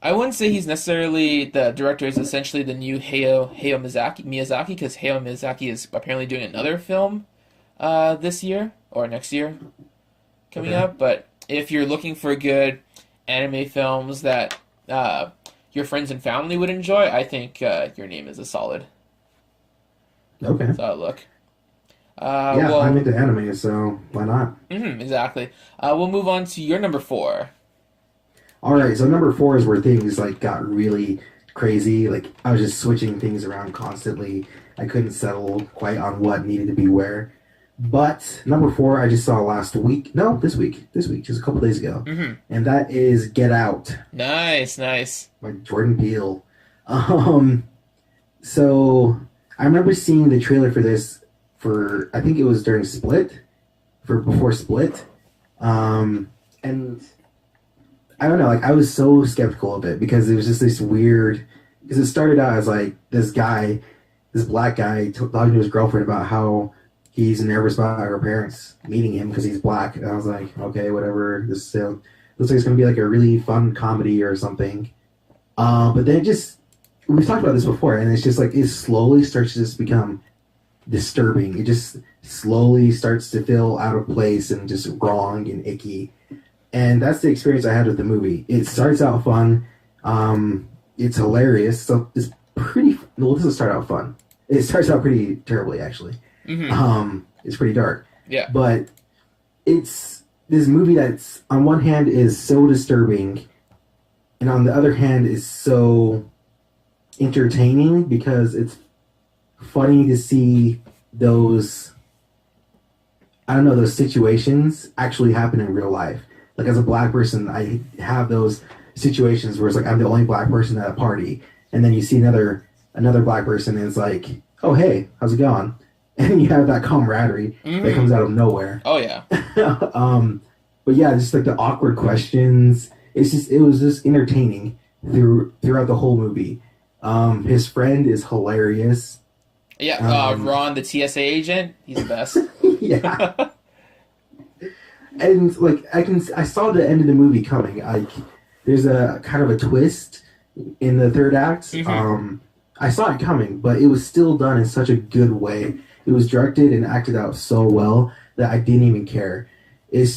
Speaker 1: I wouldn't say he's necessarily the director is essentially the new Hayao Miyazaki because Hayao Miyazaki is apparently doing another film this year or next year coming
Speaker 2: Okay.
Speaker 1: up. But if you're looking for good anime films that your friends and family would enjoy, I think Your Name is a
Speaker 2: Okay.
Speaker 1: solid look.
Speaker 2: Yeah, I'm
Speaker 1: Well,
Speaker 2: into anime, so why not?
Speaker 1: exactly. We'll move on to your number four.
Speaker 2: All right, so number 4 is where things like got really crazy. Like I was just switching things around constantly. I couldn't settle quite on what needed to be where. But number four, I just saw last week. No, this week, just a couple days ago, and that is Get Out
Speaker 1: Nice, nice.
Speaker 2: by Jordan Peele. Um, so I remember seeing the trailer for this for I think it was during Split, for before Split, and I don't know, like I was so skeptical of it because it was just this weird. Because it started out as like this guy, this black guy, talking to his girlfriend about how he's nervous about her parents meeting him because he's black, and I was like, okay, whatever. This looks like it's gonna be like a really fun comedy or something. But then it just we've talked about this before, and it's just like it slowly starts to just become disturbing. It just slowly starts to feel out of place and just wrong and icky. And that's the experience I had with the movie. It starts out fun. It's hilarious. So it's pretty. Well, this doesn't start out fun. It starts out pretty terribly, actually. It's pretty dark.
Speaker 1: Yeah.
Speaker 2: But it's this movie that's on one hand is so disturbing, and on the other hand is so entertaining because it's funny to see those. I don't know, those situations actually happen in real life. Like as a black person, I have those situations where it's like I'm the only black person at a party, and then you see another black person, and it's like, oh hey, how's it going? And you have that camaraderie that comes out of nowhere.
Speaker 1: Oh yeah.
Speaker 2: But yeah, just like the awkward questions. It was just entertaining throughout the whole movie. His friend is hilarious.
Speaker 1: Yeah, Ron, the TSA agent, he's the best.
Speaker 2: Yeah. And like I saw the end of the movie coming. Like there's a kind of a twist in the third act. I saw it coming, but it was still done in such a good way. It was directed and acted out so well that I didn't even care. It's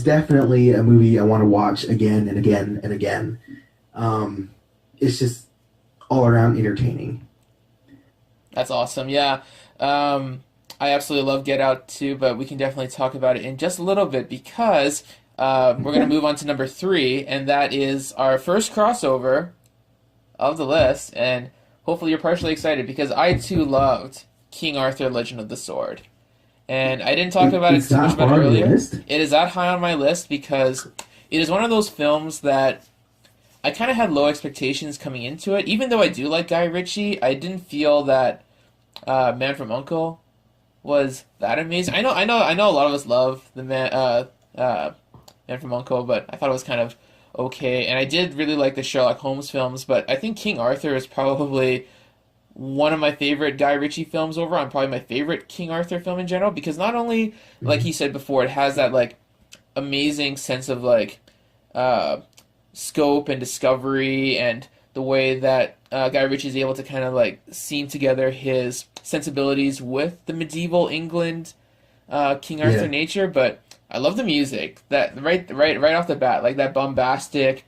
Speaker 2: definitely a movie I want to watch again and again and again. It's just all around entertaining.
Speaker 1: That's awesome. Yeah. I absolutely love Get Out too, but we can definitely talk about it in just a little bit because we're going to move on to number 3, and that is our first crossover of the list, and hopefully you're partially excited because I too loved King Arthur: Legend of the Sword. And I didn't talk about it too much about earlier. It is that high on my list because it is one of those films that I kind of had low expectations coming into it. Even though I do like Guy Ritchie, I didn't feel that Man from U.N.C.L.E. was that amazing. I know a lot of us love the Man from U.N.C.L.E., but I thought it was kind of okay. And I did really like the Sherlock Holmes films, but I think King Arthur is probably one of my favorite Guy Ritchie films overall, and probably my favorite King Arthur film in general, because not only, like he said before, it has that like amazing sense of like scope and discovery, and the way that Guy Ritchie is able to kind of like seam together his sensibilities with the medieval England King Arthur nature. But I love the music that right off the bat, like that bombastic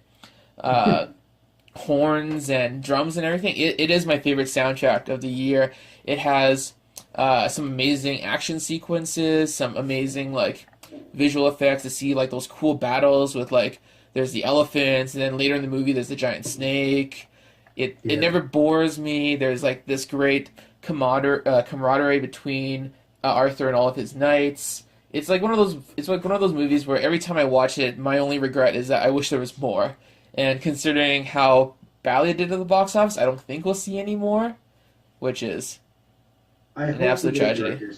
Speaker 1: horns and drums and everything. It is my favorite soundtrack of the year. It has some amazing action sequences, some amazing like visual effects to see like those cool battles with like there's the elephants, and then later in the movie there's the giant snake. It never bores me. There's like this great camaraderie between Arthur and all of his knights. It's like one of those movies where every time I watch it, my only regret is that I wish there was more. And considering how badly it did at the box office, I don't think we'll see any more, which is an absolute tragedy.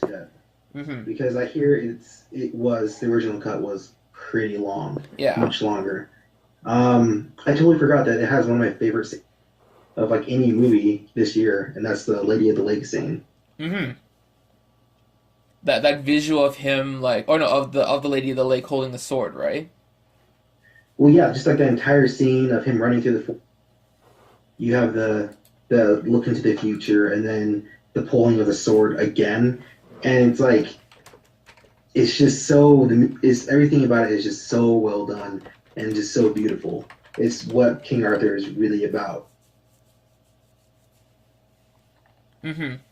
Speaker 2: Because I hear the original cut was pretty long, much longer. I totally forgot that it has one of my favorite scenes of like any movie this year, and that's the Lady of the Lake scene.
Speaker 1: That visual of him of the Lady of the Lake holding the sword, right?
Speaker 2: Well, yeah, just like the entire scene of him running through the. You have the look into the future, and then the pulling of the sword again, and it's like, it's just everything about it is just so well done and just so beautiful. It's what King Arthur is really about.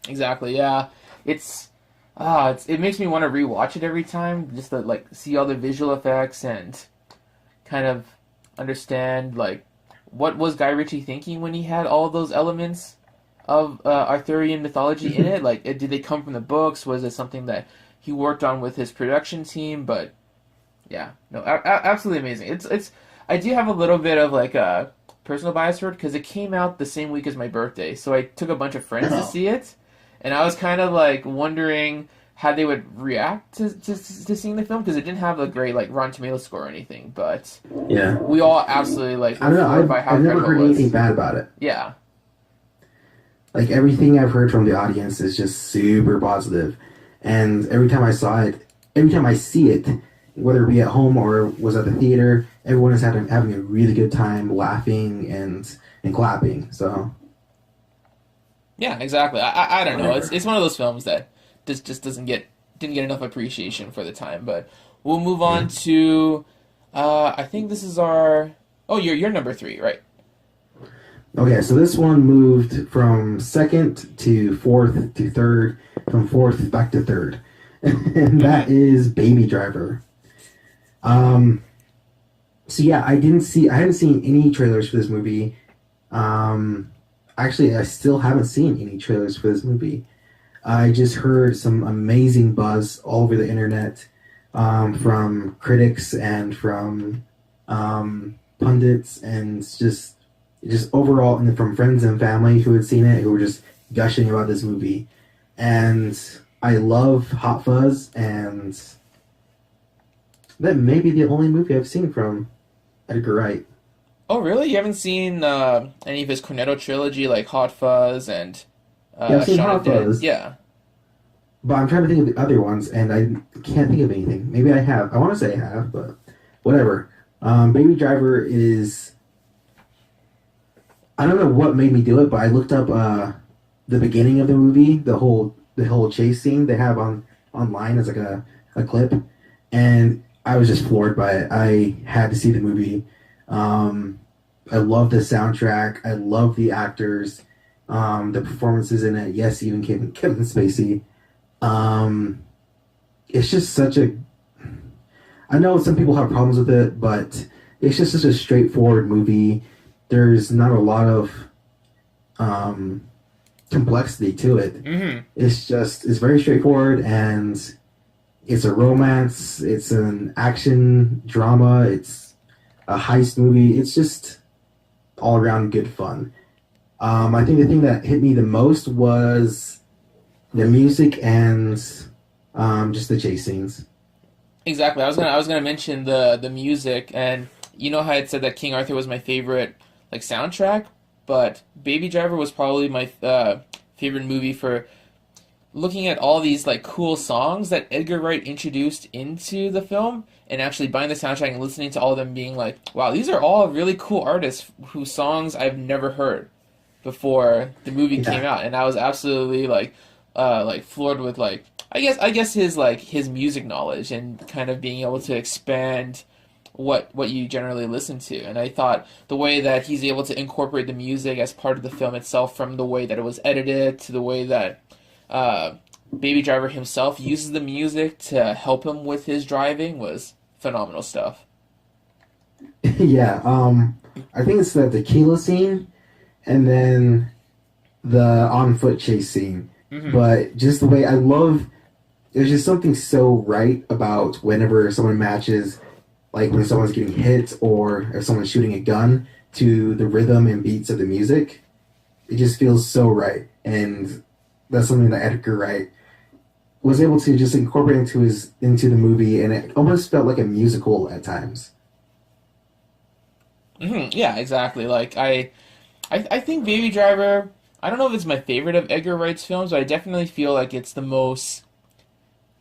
Speaker 1: Exactly. Yeah. It makes me want to rewatch it every time, just to like see all the visual effects and kind of understand like what was Guy Ritchie thinking when he had all of those elements of Arthurian mythology in it? Like, did they come from the books? Was it something that he worked on with his production team? But yeah, no, absolutely amazing. It's I do have a little bit of like a personal bias for it because it came out the same week as my birthday, so I took a bunch of friends to see it, and I was kind of like wondering how they would react to seeing the film because it didn't have a great like Rotten Tomatoes score or anything, but
Speaker 2: Yeah.
Speaker 1: we all absolutely like
Speaker 2: I don't know.
Speaker 1: floored by how
Speaker 2: I've never
Speaker 1: incredible
Speaker 2: heard
Speaker 1: it was.
Speaker 2: anything bad about it.
Speaker 1: Yeah.
Speaker 2: Like everything I've heard from the audience is just super positive, and every time I see it, whether it be at home or was at the theater, everyone is having a really good time, laughing and clapping. So
Speaker 1: Yeah, exactly. I don't know. It's one of those films that just didn't get enough appreciation for the time. But we'll move on to I think this is our you're number 3, right?
Speaker 2: okay, so this one moved from second to fourth to third, from fourth back to third, and that is Baby Driver. So yeah, I haven't seen any trailers for this movie. Actually, I still haven't seen any trailers for this movie. I just heard some amazing buzz all over the internet, from critics and from pundits, and just overall, and from friends and family who had seen it, who were just gushing about this movie. And I love Hot Fuzz, and that may be the only movie I've seen from Edgar Wright.
Speaker 1: Oh, really? You haven't seen any of his Cornetto trilogy like Hot Fuzz and
Speaker 2: Yeah, I've seen
Speaker 1: Shaun of
Speaker 2: Hot
Speaker 1: the Dead?
Speaker 2: Fuzz,
Speaker 1: Yeah.
Speaker 2: but I'm trying to think of the other ones, and I can't think of anything. Maybe I have. I want to say I have, but whatever. Baby Driver is. I don't know what made me do it, but I looked up the beginning of the movie, the whole chase scene they have online as like a clip, and I was just floored by it. I had to see the movie. I love the soundtrack. I love the actors, the performances in it. Yes, even Kevin Spacey. It's just such a. I know some people have problems with it, but it's just such a straightforward movie. There's not a lot of complexity to it.
Speaker 1: Mm-hmm.
Speaker 2: It's very straightforward, and it's a romance. It's an action drama. It's a heist movie. It's just all around good fun. I think the thing that hit me the most was the music and just the chase scenes.
Speaker 1: Exactly. I was gonna mention the music, and you know how I had said that King Arthur was my favorite like soundtrack, but Baby Driver was probably my favorite movie for looking at all these like cool songs that Edgar Wright introduced into the film, and actually buying the soundtrack and listening to all of them, being like, wow, these are all really cool artists whose songs I've never heard before the movie came out, and I was absolutely like floored with like I guess his music knowledge and kind of being able to expand what you generally listen to. And I thought the way that he's able to incorporate the music as part of the film itself, from the way that it was edited to the way that Baby Driver himself uses the music to help him with his driving, was phenomenal stuff.
Speaker 2: Yeah, I think it's the tequila scene, and then the on foot chase scene.
Speaker 1: Mm-hmm.
Speaker 2: But just the way there's just something so right about whenever someone matches, like when someone's getting hit or if someone's shooting a gun, to the rhythm and beats of the music. It just feels so right, and that's something that Edgar Wright was able to just incorporate into the movie, and it almost felt like a musical at times.
Speaker 1: Mm-hmm. Yeah, exactly. Like I think Baby Driver, I don't know if it's my favorite of Edgar Wright's films, but I definitely feel like it's the most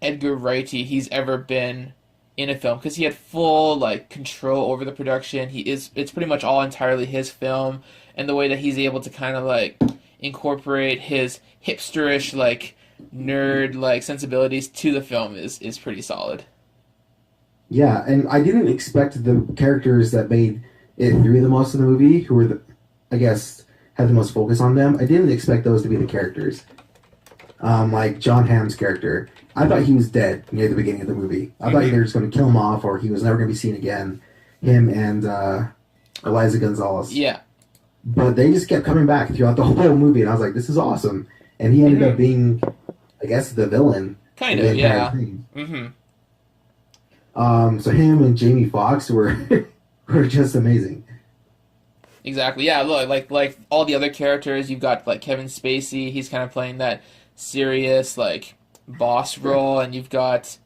Speaker 1: Edgar Wrighty he's ever been in a film, because he had full like control over the production. It's pretty much all entirely his film, and the way that he's able to kind of like incorporate his hipsterish like nerd like sensibilities to the film is pretty solid.
Speaker 2: Yeah, and I didn't expect the characters that made it through the most of the movie, who were I guess had the most focus on them. I didn't expect those to be the characters. Like John Hamm's character, I thought he was dead near the beginning of the movie. I thought they were just going to kill him off, or he was never going to be seen again. Him and Eliza Gonzalez.
Speaker 1: Yeah,
Speaker 2: but they just kept coming back throughout the whole movie, and I was like, this is awesome. And he ended up being, I guess, the villain
Speaker 1: Kind
Speaker 2: in the
Speaker 1: of,
Speaker 2: entire
Speaker 1: yeah.
Speaker 2: thing.
Speaker 1: Mm-hmm.
Speaker 2: So him and Jamie Foxx were were just amazing.
Speaker 1: Exactly. Yeah. Look, like all the other characters, you've got like Kevin Spacey. He's kind of playing that serious like boss role, and you've got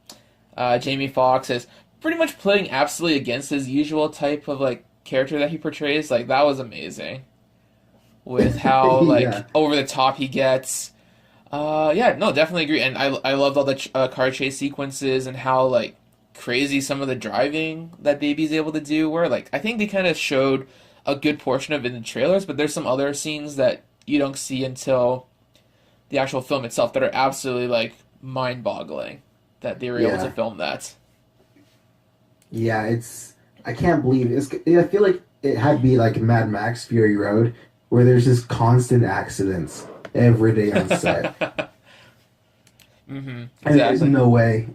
Speaker 1: Jamie Foxx as pretty much playing absolutely against his usual type of like character that he portrays. Like that was amazing with how like
Speaker 2: Yeah,
Speaker 1: over the top he gets. Yeah, no, definitely agree. And I loved all the car chase sequences and how like crazy some of the driving that Baby's able to do were. Like I think they kind of showed a good portion of it in the trailers, but there's some other scenes that you don't see until the actual film itself that are absolutely like mind-boggling that they were able to
Speaker 2: yeah,
Speaker 1: film that.
Speaker 2: yeah. It's I can't believe it's. I feel like it had to be like Mad Max Fury Road, where there's just constant accidents every day on set, and there's
Speaker 1: Exactly.
Speaker 2: no way.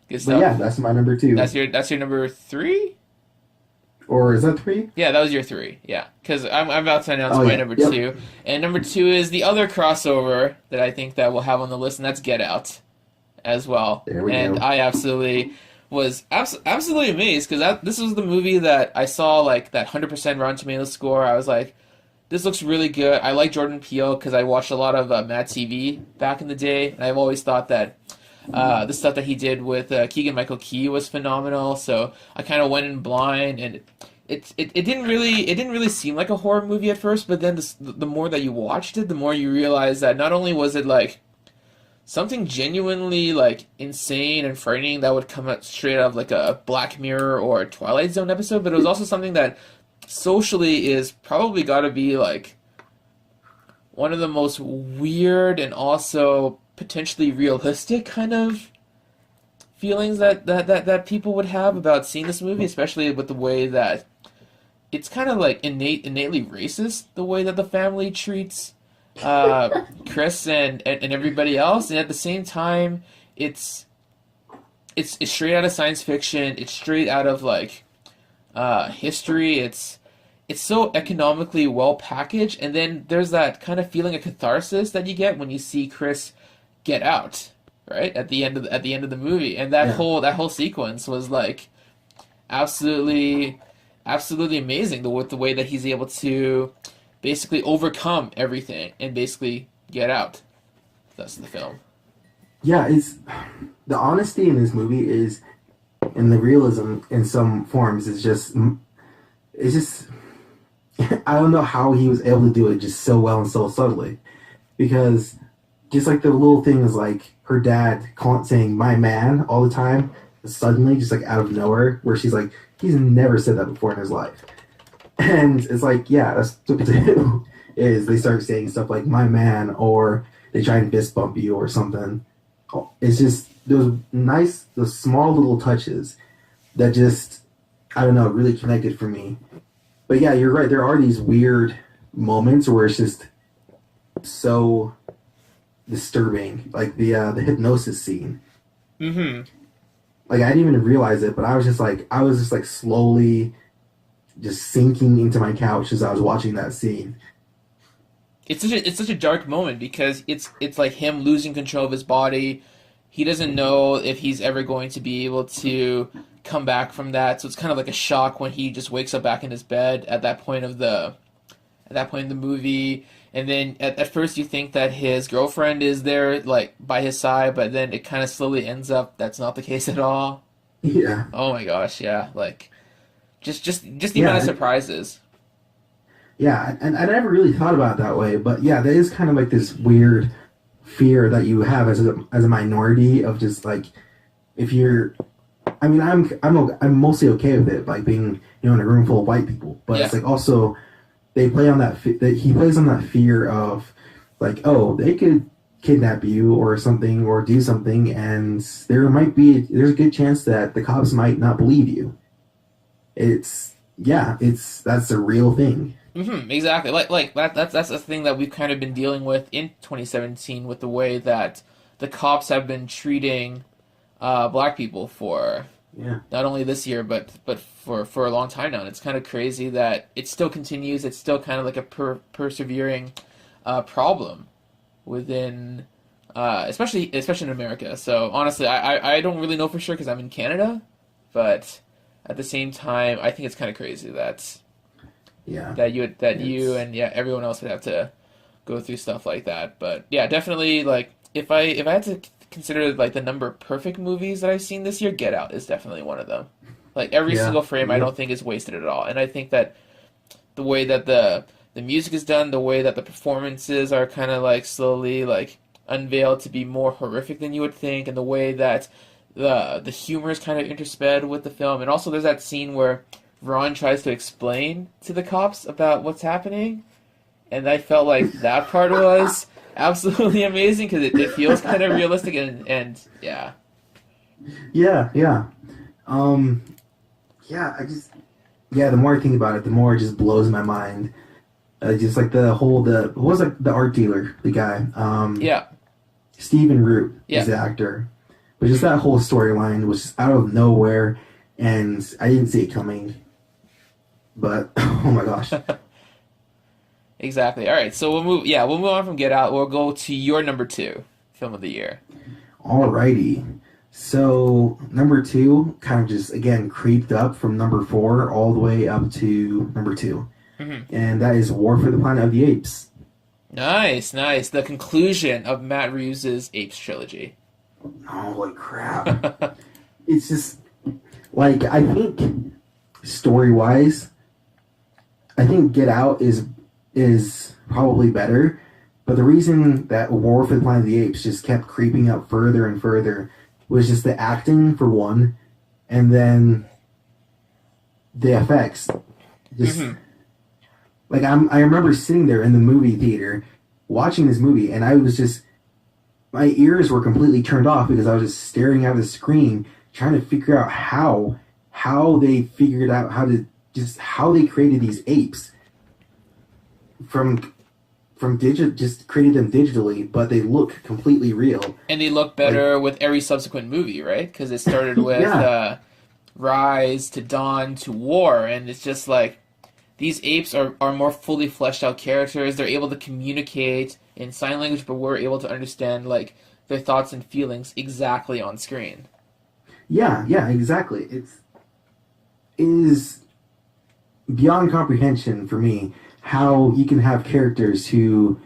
Speaker 1: Good
Speaker 2: But yeah,
Speaker 1: stuff.
Speaker 2: that's my number two.
Speaker 1: That's your number three?
Speaker 2: Or is that three?
Speaker 1: Yeah, that was your three. Yeah, because I'm about to announce
Speaker 2: Oh
Speaker 1: my
Speaker 2: yeah.
Speaker 1: number
Speaker 2: Yep.
Speaker 1: two, and number two is the other crossover that I think that we'll have on the list, and that's Get Out, as well.
Speaker 2: There we
Speaker 1: And
Speaker 2: go.
Speaker 1: I absolutely was absolutely amazed because this was the movie that I saw like that 100% Rotten Tomatoes score. I was like, this looks really good. I like Jordan Peele because I watched a lot of Mad TV back in the day, and I've always thought that the stuff that he did with Keegan Michael Key was phenomenal. So I kind of went in blind, and it didn't really seem like a horror movie at first. But then the more that you watched it, the more you realize that not only was it like something genuinely like insane and frightening that would come out straight out of like a Black Mirror or a Twilight Zone episode, but it was also something that socially is probably got to be like one of the most weird and also potentially realistic kind of feelings that people would have about seeing this movie, especially with the way that it's kind of like innately racist, the way that the family treats Chris and everybody else, and at the same time, it's it's straight out of science fiction. It's straight out of like history. It's so economically well packaged, and then there's that kind of feeling of catharsis that you get when you see Chris get out, right at the end of the movie, and
Speaker 2: Yeah.
Speaker 1: that whole sequence was like absolutely absolutely amazing. With the way that he's able to basically overcome everything and basically get out. That's the film.
Speaker 2: Yeah, it's the honesty in this movie is and the realism in some forms is just it's just I don't know how he was able to do it just so well and so subtly because just like the little thing is like her dad saying my man all the time suddenly just like out of nowhere where she's like he's never said that before in his life and it's like yeah that's what they do is they start saying stuff like my man or they try and fist bump you or something. It's just those small little touches that just I don't know really connected for me. But yeah, you're right. There are these weird moments where it's just so disturbing, like the hypnosis scene.
Speaker 1: Mm-hmm.
Speaker 2: Like I didn't even realize it, but I was just like slowly just sinking into my couch as I was watching that scene.
Speaker 1: It's such a dark moment because it's like him losing control of his body. He doesn't know if he's ever going to be able to come back from that. So it's kind of like a shock when he just wakes up back in his bed at that point in the movie. And then at first you think that his girlfriend is there like by his side, but then it kind of slowly ends up that's not the case at all.
Speaker 2: Yeah,
Speaker 1: Oh my gosh, yeah, like just the amount of
Speaker 2: yeah,
Speaker 1: surprises.
Speaker 2: yeah. And I never really thought about it that way, but yeah, there is kind of like this weird fear that you have as a minority of just like if you're I mean, I'm mostly okay with it, like being in a room full of white people. But
Speaker 1: Yeah.
Speaker 2: it's like also they play on that he plays on that fear of like, oh, they could kidnap you or something or do something, and there's a good chance that the cops might not believe you. It's yeah, it's that's a real thing.
Speaker 1: Exactly. Like that's the thing that we've kind of been dealing with in 2017 with the way that the cops have been treating black people for
Speaker 2: Yeah.
Speaker 1: not only this year but for a long time now. And it's kind of crazy that it still continues. It's still kind of like a persevering problem within, especially in America. So honestly, I don't really know for sure because I'm in Canada, but at the same time, I think it's kind of crazy
Speaker 2: Yeah.
Speaker 1: that you
Speaker 2: It's
Speaker 1: and yeah everyone else would have to go through stuff like that. But yeah, definitely like if I had to consider like the number of perfect movies that I've seen this year, Get Out is definitely one of them. Like every
Speaker 2: yeah.
Speaker 1: single frame, I
Speaker 2: Yep.
Speaker 1: don't think is wasted at all, and I think that the way that the music is done, the way that the performances are kind of like slowly like unveiled to be more horrific than you would think, and the way that the humor is kind of intersped with the film, and also there's that scene where Ron tries to explain to the cops about what's happening, and I felt like that part was absolutely amazing because it feels kind of realistic and yeah.
Speaker 2: Yeah. Yeah. Um. Yeah. The more I think about it, the more it just blows my mind. Just like what was like the art dealer, the guy,
Speaker 1: Yeah,
Speaker 2: Stephen Root is
Speaker 1: yeah.
Speaker 2: the actor, but just that whole storyline was just out of nowhere, and I didn't see it coming. But oh my gosh,
Speaker 1: Exactly. All right, so we'll move on from Get Out. We'll go to your number two film of the year.
Speaker 2: alrighty. So number two kind of just again creeped up from number four all the way up to number two,
Speaker 1: Hmm.
Speaker 2: and that is War for the Planet of the Apes.
Speaker 1: Nice, nice. The conclusion of Matt Reeves' Apes trilogy.
Speaker 2: Holy crap! It's just like I think story wise, I think Get Out is probably better, but the reason that War for the Planet of the Apes just kept creeping up further and further was just the acting for one, and then the effects. Just
Speaker 1: Hmm.
Speaker 2: like I remember sitting there in the movie theater watching this movie, and I was just my ears were completely turned off because I was just staring at the screen trying to figure out how they figured out how they created these apes from just created them digitally, but they look completely real.
Speaker 1: And they look
Speaker 2: Like
Speaker 1: better with every subsequent movie, right? Because it started with
Speaker 2: yeah,
Speaker 1: Rise to Dawn to War, and it's just like these apes are more fully fleshed out characters. They're able to communicate in sign language, but we're able to understand like their thoughts and feelings exactly on screen.
Speaker 2: yeah, exactly. It is beyond comprehension for me how you can have characters who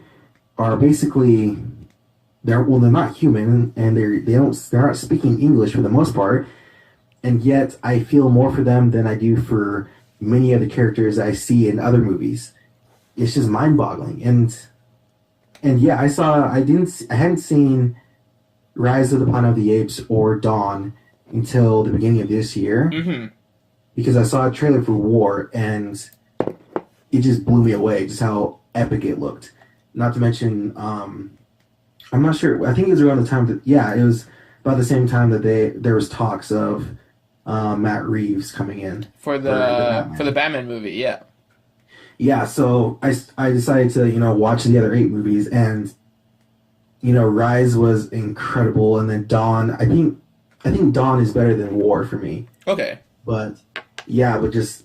Speaker 2: are basically they're not human and they're not speaking English for the most part, and yet I feel more for them than I do for many of the characters I see in other movies. It's just mind-boggling. And yeah, I hadn't seen Rise of the Planet of the Apes or Dawn until the beginning of this year
Speaker 1: Hmm.
Speaker 2: because I saw a trailer for War and it just blew me away just how epic it looked. Not to mention, I'm not sure. I think it was around the time that it was about the same time that there was talks of Matt Reeves coming in for the
Speaker 1: For the
Speaker 2: Batman.
Speaker 1: Batman movie, yeah.
Speaker 2: Yeah, so I decided to watch the other eight movies, and Rise was incredible, and then Dawn. I think Dawn is better than War for me,
Speaker 1: Okay.
Speaker 2: but yeah, but just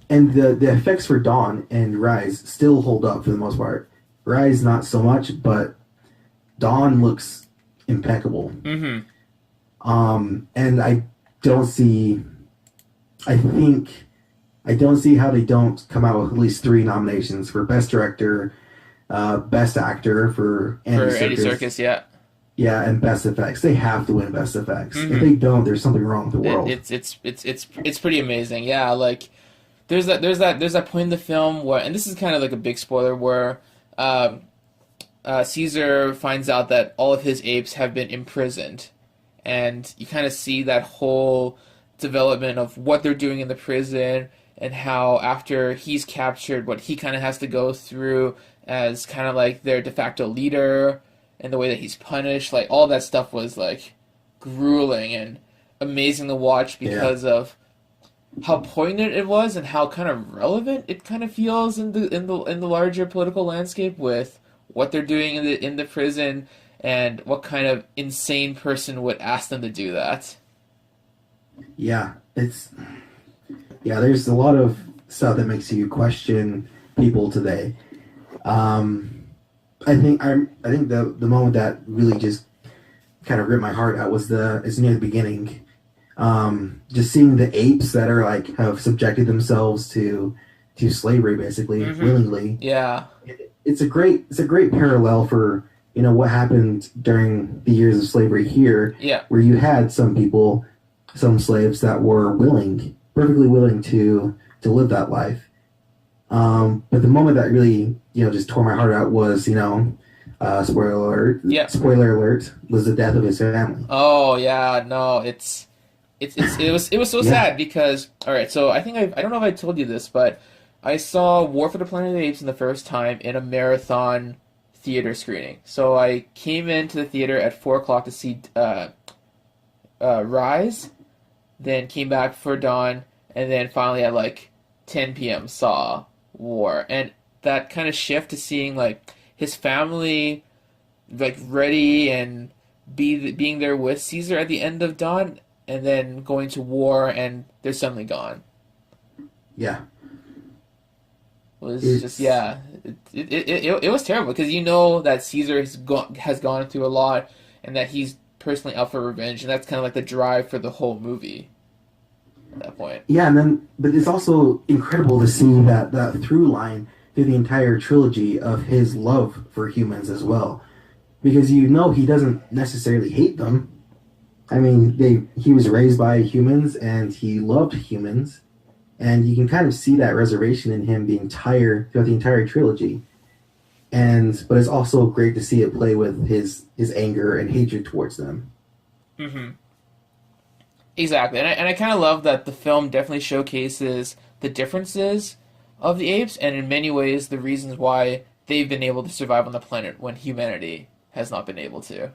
Speaker 2: and the effects for Dawn and Rise still hold up for the most part. Rise not so much, but Dawn looks impeccable.
Speaker 1: Hmm.
Speaker 2: And don't see. I think I don't see how they don't come out with at least three nominations for Best Director, Best Actor for
Speaker 1: For
Speaker 2: Andy
Speaker 1: Andy
Speaker 2: Serkis,
Speaker 1: Serkis, yeah.
Speaker 2: yeah, and Best Effects. They have to win Best Effects. If
Speaker 1: Hmm.
Speaker 2: they don't, there's something wrong with the
Speaker 1: It,
Speaker 2: world.
Speaker 1: it's pretty amazing. Yeah, like there's that point in the film where, and this is kind of like a big spoiler, where um, Caesar finds out that all of his apes have been imprisoned, and you kind of see that whole development of what they're doing in the prison and how after he's captured, what he kind of has to go through as kind of like their de facto leader and the way that he's punished. Like all that stuff was like grueling and amazing to watch
Speaker 2: Yeah,
Speaker 1: because of how poignant it was and how kind of relevant it kind of feels in the larger political landscape with what they're doing in the prison and what kind of insane person would ask them to do that.
Speaker 2: Yeah, it's yeah. There's a lot of stuff that makes you question people today. Um, I think the moment that really just kind of ripped my heart out was the is near the beginning. Just seeing the apes that are like have subjected themselves to slavery basically
Speaker 1: Mm-hmm.
Speaker 2: willingly.
Speaker 1: Yeah.
Speaker 2: It's a great parallel for what happened during the years of slavery here,
Speaker 1: Yeah.
Speaker 2: where you had some people, some slaves that were perfectly willing to live that life. But the moment that really just tore my heart out was
Speaker 1: Yeah.
Speaker 2: spoiler alert was the death of his family.
Speaker 1: Oh yeah. No, it was so
Speaker 2: Yeah.
Speaker 1: sad because all right. So I don't know if I told you this, but I saw War for the Planet of the Apes in the first time in a marathon theater screening. So I came into the theater at 4 o'clock to see Rise, then came back for Dawn, and then finally at like 10 p.m. saw War. And that kind of shift to seeing like his family like ready and being there with Caesar at the end of Dawn, and then going to War and they're suddenly gone
Speaker 2: Yeah.
Speaker 1: was just
Speaker 2: It's
Speaker 1: yeah. It was terrible because you know that Caesar has gone through a lot and that he's personally out for revenge, and that's kind of like the drive for the whole movie at that point.
Speaker 2: Yeah, and then but it's also incredible to see that through line through the entire trilogy of his love for humans as well, because he doesn't necessarily hate them. I mean, they he was raised by humans and he loved humans, and you can kind of see that reservation in him the entire throughout the entire trilogy. And but it's also great to see it play with his anger and hatred towards them.
Speaker 1: Hmm. Exactly, and I kind of love that the film definitely showcases the differences of the apes, and in many ways the reasons why they've been able to survive on the planet when humanity has not been able to.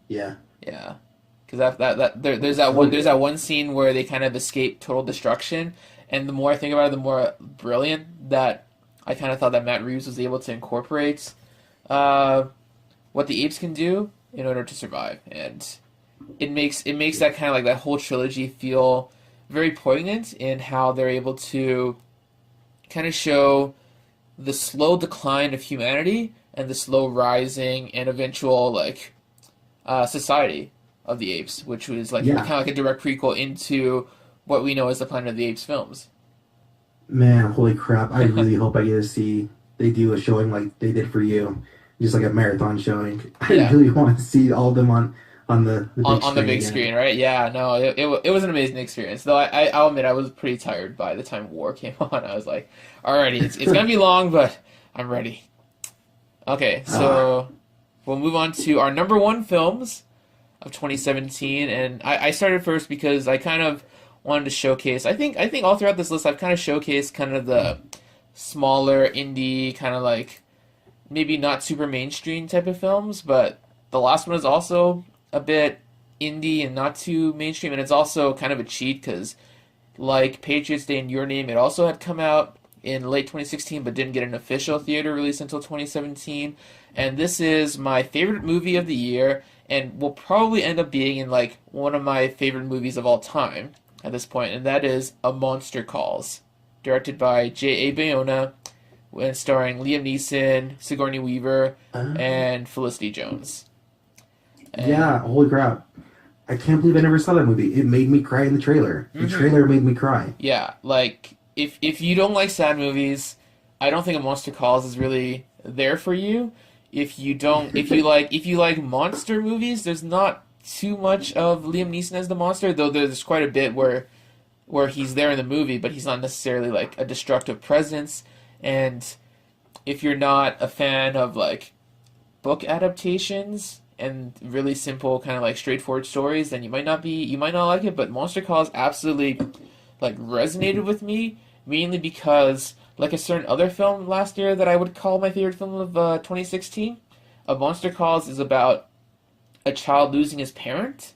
Speaker 2: Yeah.
Speaker 1: Yeah, because there's that one scene where they kind of escape total destruction, and the more I think about it, the more brilliant that I kind of thought that Matt Reeves was able to incorporate uh, what the apes can do in order to survive, and it makes that kind of like that whole trilogy feel very poignant in how they're able to kind of show the slow decline of humanity and the slow rising and eventual like society of the apes, which was like kind
Speaker 2: Yeah.
Speaker 1: of like a direct prequel into what we know as the Planet of the Apes films.
Speaker 2: Man, holy crap. I really hope I get to see they do a showing like they did for you. Just like a marathon showing. I
Speaker 1: Yeah,
Speaker 2: really want to see all of them on the
Speaker 1: on
Speaker 2: big
Speaker 1: on the
Speaker 2: screen
Speaker 1: big
Speaker 2: again.
Speaker 1: screen, right? Yeah, no, it was an amazing experience. Though I'll admit I was pretty tired by the time War came on. I was like, alrighty, it's gonna be long, but I'm ready. Okay,
Speaker 2: Ah,
Speaker 1: so we'll move on to our number one films of 2017, and I started first because I kind of wanted to showcase. I think all throughout this list I've kind of showcased kind of the smaller indie kind of like maybe not super mainstream type of films, but the last one is also a bit indie and not too mainstream, and it's also kind of a cheat because like Patriots Day and Your Name, it also had come out in late 2016 but didn't get an official theater release until 2017. And this is my favorite movie of the year and will probably end up being in like one of my favorite movies of all time at this point, and that is A Monster Calls, directed by J.A. Bayona and starring Liam Neeson, Sigourney Weaver,
Speaker 2: uh,
Speaker 1: and Felicity Jones.
Speaker 2: yeah,
Speaker 1: And
Speaker 2: holy crap. I can't believe I never saw that movie. It made me cry in the trailer. The
Speaker 1: mhm,
Speaker 2: trailer made me cry.
Speaker 1: yeah, like if you don't like sad movies, I don't think A Monster Calls is really there for you. If you like monster movies, there's not too much of Liam Neeson as the monster, though there's quite a bit where he's there in the movie, but he's not necessarily like a destructive presence. And if you're not a fan of like book adaptations and really simple kind of like straightforward stories, then you might not like it. But Monster Calls absolutely like resonated with me, mainly because like a certain other film last year that I would call my favorite film of 2016, A Monster Calls is about a child losing his parent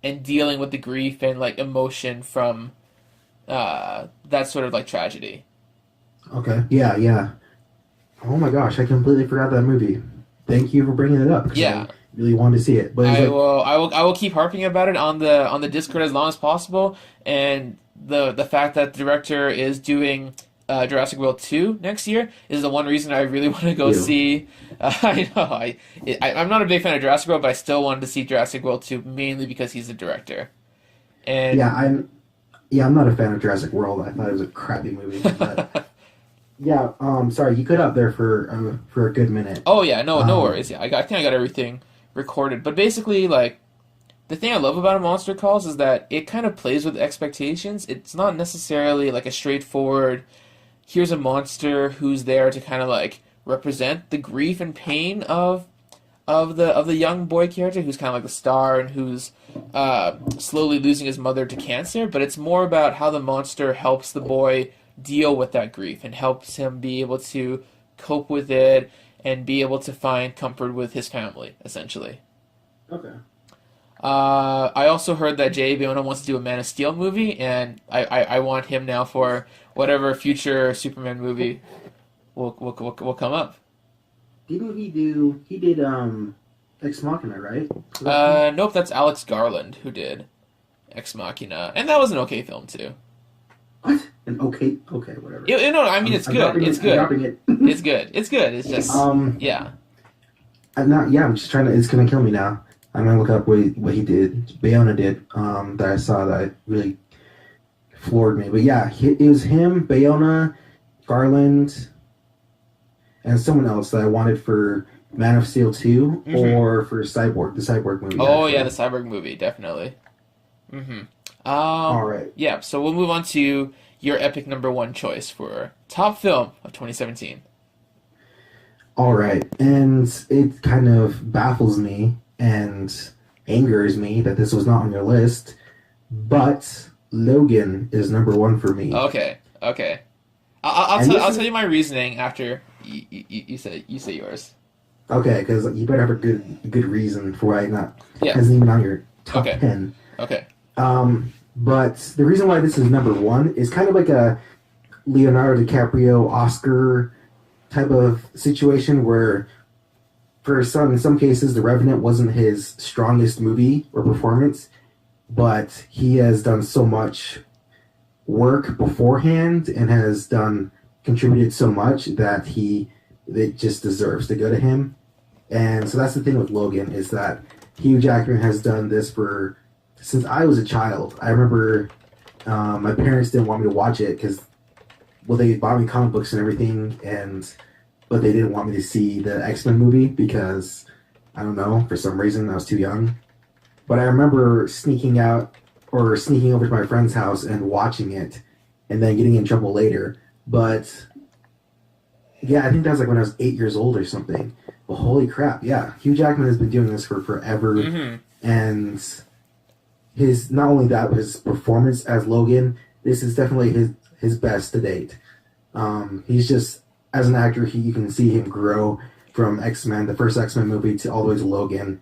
Speaker 1: and dealing with the grief and like emotion from that sort of like tragedy.
Speaker 2: Okay. Yeah. Oh my gosh, I completely forgot that movie. Thank you for bringing it up because
Speaker 1: Yeah,
Speaker 2: really wanted to see it. But it's like,
Speaker 1: I will keep harping about it on the Discord as long as possible. And the fact that the director is doing Jurassic World 2 next year is the one reason I really want to go
Speaker 2: you.
Speaker 1: see. I know I'm not a big fan of Jurassic World, but I still wanted to see Jurassic World 2 mainly because he's the director.
Speaker 2: Yeah,
Speaker 1: And
Speaker 2: I'm not a fan of Jurassic World. I thought it was a crappy movie. But yeah, sorry, you cut out there for a good minute.
Speaker 1: oh yeah, no
Speaker 2: Um,
Speaker 1: worries. Yeah, I think I got everything recorded. But basically, like the thing I love about a Monster Calls is that it kind of plays with expectations. It's not necessarily like a straightforward here's a monster who's there to kind of like represent the grief and pain of the young boy character who's kind of like the star and who's slowly losing his mother to cancer, but it's more about how the monster helps the boy deal with that grief and helps him be able to cope with it and be able to find comfort with his family, essentially.
Speaker 2: okay.
Speaker 1: I also heard that Jay Bayona wants to do a Man of Steel movie, and I want him now for whatever future Superman movie will come up.
Speaker 2: Didn't he do? He did Ex Machina, right? Was that him?
Speaker 1: Nope, that's Alex Garland who did Ex Machina, and that was an okay film too.
Speaker 2: What? And okay, whatever.
Speaker 1: No, I mean it's
Speaker 2: I'm
Speaker 1: good.
Speaker 2: dropping
Speaker 1: It's
Speaker 2: it. I'm
Speaker 1: good.
Speaker 2: dropping it.
Speaker 1: It's good. It's good. It's just yeah.
Speaker 2: I'm not. Yeah, I'm just trying to. It's gonna kill me now. I'm gonna look up what he did. Bayona did. That I saw that really floored me. But yeah, it was him, Bayona, Garland, and someone else that I wanted for Man of Steel 2
Speaker 1: Hmm.
Speaker 2: or for Cyborg, the Cyborg movie,
Speaker 1: Oh yeah, the
Speaker 2: actually.
Speaker 1: Cyborg movie definitely. Hmm.
Speaker 2: All right.
Speaker 1: Yeah. So we'll move on to your epic number one choice for top film of 2017.
Speaker 2: All right. And it kind of baffles me and angers me that this was not on your list, but Logan is number one for me.
Speaker 1: Okay. Okay.
Speaker 2: And this
Speaker 1: I'll
Speaker 2: is
Speaker 1: tell you my reasoning after you say yours.
Speaker 2: okay, because you better have a good reason for why it not
Speaker 1: Yeah.
Speaker 2: hasn't even on your top
Speaker 1: Okay.
Speaker 2: 10.
Speaker 1: Okay.
Speaker 2: But the reason why this is number one is kind of like a Leonardo DiCaprio Oscar type of situation where in some cases The Revenant wasn't his strongest movie or performance, but he has done so much work beforehand and has done contributed so much that it just deserves to go to him. And so that's the thing with Logan is that Hugh Jackman has done this for since I was a child. I remember my parents didn't want me to watch it because they bought me comic books and everything, but they didn't want me to see the X-Men movie because I don't know, for some reason I was too young. But I remember sneaking over to my friend's house and watching it, and then getting in trouble later. But yeah, I think that was like when I was 8 years old or something. Well, holy crap! Yeah, Hugh Jackman has been doing this for forever,
Speaker 1: Hmm.
Speaker 2: and his not only that, but his performance as Logan. This is definitely his best to date. He's just as an actor, you can see him grow from X-Men, the first X-Men movie, to all the way to Logan,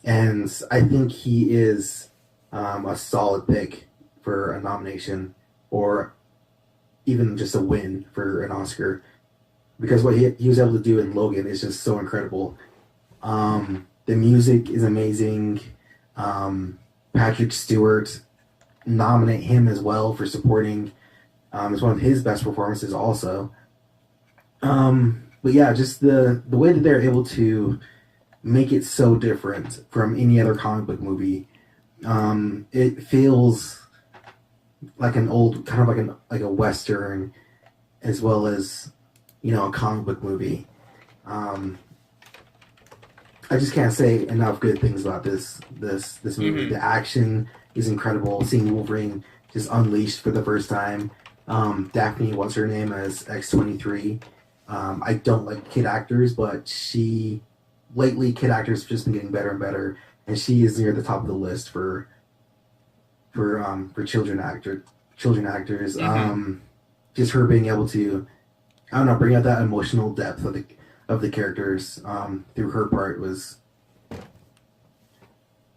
Speaker 2: and I think he is a solid pick for a nomination or even just a win for an Oscar because what he was able to do in Logan is just so incredible. The music is amazing. Patrick Stewart, nominate him as well for supporting. It's one of his best performances also. But yeah, just the way that they're able to make it so different from any other comic book movie. It feels like an old, kind of like a western, as well as a comic book movie. I just can't say enough good things about this movie.
Speaker 1: Hmm.
Speaker 2: The action is incredible. Seeing Wolverine just unleashed for the first time. Daphne, what's her name, as X-23. I don't like kid actors, but lately kid actors have just been getting better and better, and she is near the top of the list for children actors.
Speaker 1: Hmm.
Speaker 2: Just her being able to, I don't know, bring out that emotional depth of the characters through her part was, I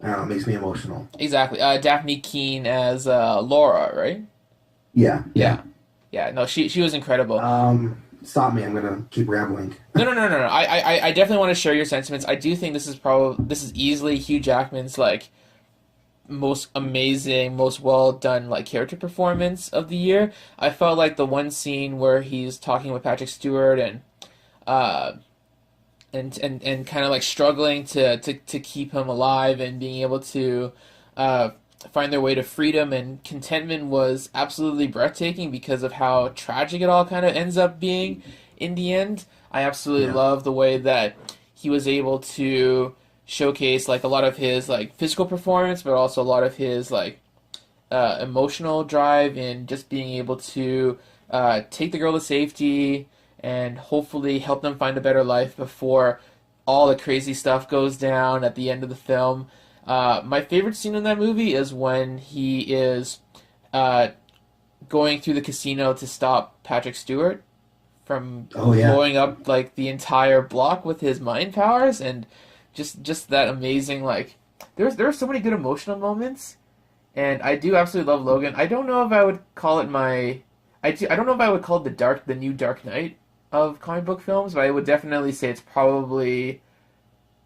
Speaker 2: don't know, makes me emotional.
Speaker 1: Exactly. Daphne Keane as Laura, right?
Speaker 2: Yeah, yeah.
Speaker 1: Yeah. Yeah. No, she was incredible.
Speaker 2: Um, stop me. I'm gonna keep rambling.
Speaker 1: No. I definitely want to share your sentiments. I do think this is easily Hugh Jackman's like most amazing, most well done like character performance of the year. I felt like the one scene where he's talking with Patrick Stewart uh and kind of like struggling to keep him alive and being able to uh find their way to freedom and contentment was absolutely breathtaking because of how tragic it all kind of ends up being in the end. I absolutely
Speaker 2: Yeah.
Speaker 1: love the way that he was able to showcase like a lot of his like physical performance, but also a lot of his like emotional drive in just being able to take the girl to safety and hopefully help them find a better life before all the crazy stuff goes down at the end of the film. My favorite scene in that movie is when he is uh, going through the casino to stop Patrick Stewart from
Speaker 2: Oh yeah.
Speaker 1: blowing up like the entire block with his mind powers and just that amazing like there are so many good emotional moments and I do absolutely love Logan. I don't know if I would call it I don't know if I would call it the new Dark Knight of comic book films, but I would definitely say it's probably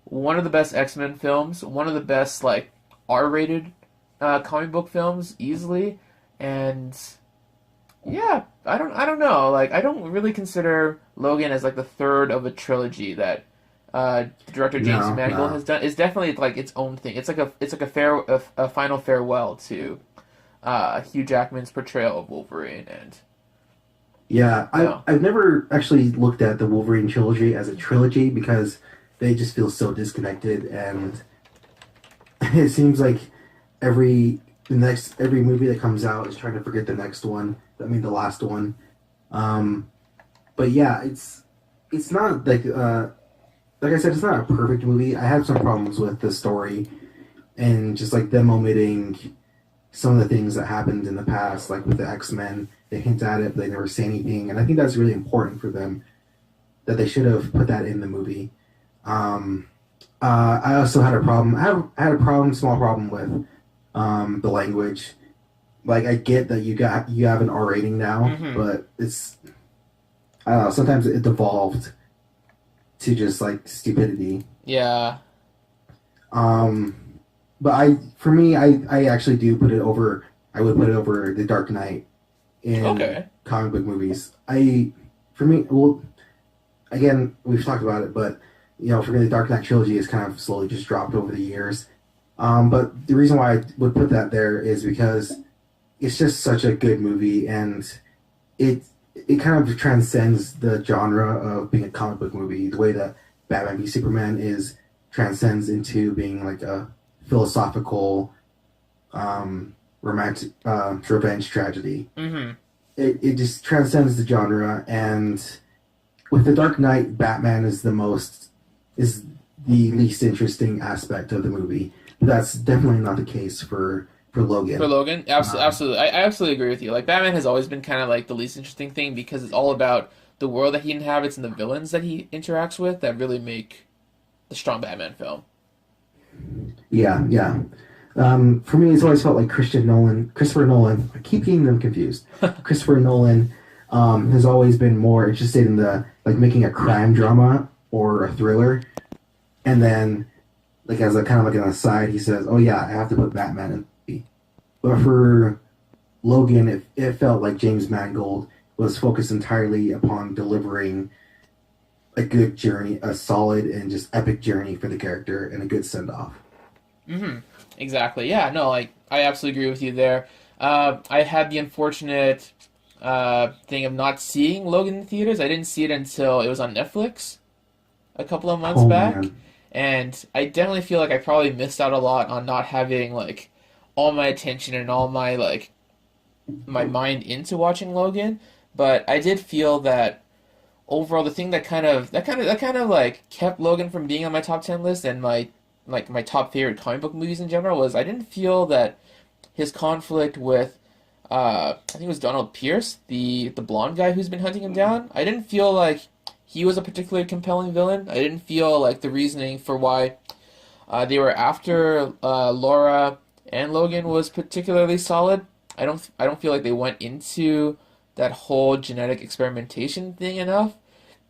Speaker 1: one of the best X-Men films, one of the best like R-rated comic book films easily, and yeah, I don't know. Like I don't really consider Logan as like the third of a trilogy that director James
Speaker 2: No,
Speaker 1: Mangold
Speaker 2: no.
Speaker 1: has done. It's definitely like its own thing. It's like a final farewell to Hugh Jackman's portrayal of Wolverine and
Speaker 2: Yeah,
Speaker 1: no.
Speaker 2: I've never actually looked at the Wolverine trilogy as a trilogy because they just feel so disconnected, and it seems like every movie that comes out is trying to forget the next one. I mean, the last one. Um, but yeah, it's not like I said, it's not a perfect movie. I had some problems with the story and just like them omitting some of the things that happened in the past, like with the X Men. They hint at it, but they never say anything, and I think that's really important for them that they should have put that in the movie. Um, I also had a problem. I had a problem, small problem with the language. Like I get that you have an R rating now,
Speaker 1: Mm-hmm.
Speaker 2: but it's I don't know. Sometimes it devolved to just like stupidity.
Speaker 1: Yeah.
Speaker 2: Um, but for me, I actually do put it over. I would put it over The Dark Knight in
Speaker 1: Okay.
Speaker 2: comic book movies. For me, well, again, we've talked about it, but for me, the Dark Knight trilogy has kind of slowly just dropped over the years. But the reason why I would put that there is because it's just such a good movie, and it it kind of transcends the genre of being a comic book movie. The way that Batman v Superman is transcends into being like a philosophical, romantic, revenge tragedy.
Speaker 1: Mm-hmm.
Speaker 2: It just transcends the genre, and with the Dark Knight, Batman is the least interesting aspect of the movie. But that's definitely not the case for
Speaker 1: For
Speaker 2: Logan.
Speaker 1: Logan,
Speaker 2: Um,
Speaker 1: absolutely, I absolutely agree with you. Like Batman has always been kind of like the least interesting thing because it's all about the world that he inhabits and the villains that he interacts with that really make the strong Batman film.
Speaker 2: yeah, yeah. For me, it's always felt like Christopher Nolan. I keep getting them confused. Christopher Nolan has always been more interested in the like making a crime drama or a thriller, and then like as a kind of like an aside, he says, "Oh yeah, I have to put Batman in the movie." But for Logan, it felt like James Mangold was focused entirely upon delivering a good journey, a solid and just epic journey for the character, and a good send off.
Speaker 1: Mm-hmm. Exactly. Yeah. No. Like I absolutely agree with you there. I had the unfortunate thing of not seeing Logan in theaters. I didn't see it until it was on Netflix a couple of months
Speaker 2: Oh
Speaker 1: back,
Speaker 2: man,
Speaker 1: and I definitely feel like I probably missed out a lot on not having like all my attention and all my like my mind into watching Logan. But I did feel that overall the thing that kind of like kept Logan from being on my top 10 list and my top favorite comic book movies in general was I didn't feel that his conflict with I think it was Donald Pierce, the blonde guy who's been hunting him down. I didn't feel like he was a particularly compelling villain. I didn't feel like the reasoning for why they were after Laura and Logan was particularly solid. I don't feel like they went into that whole genetic experimentation thing enough.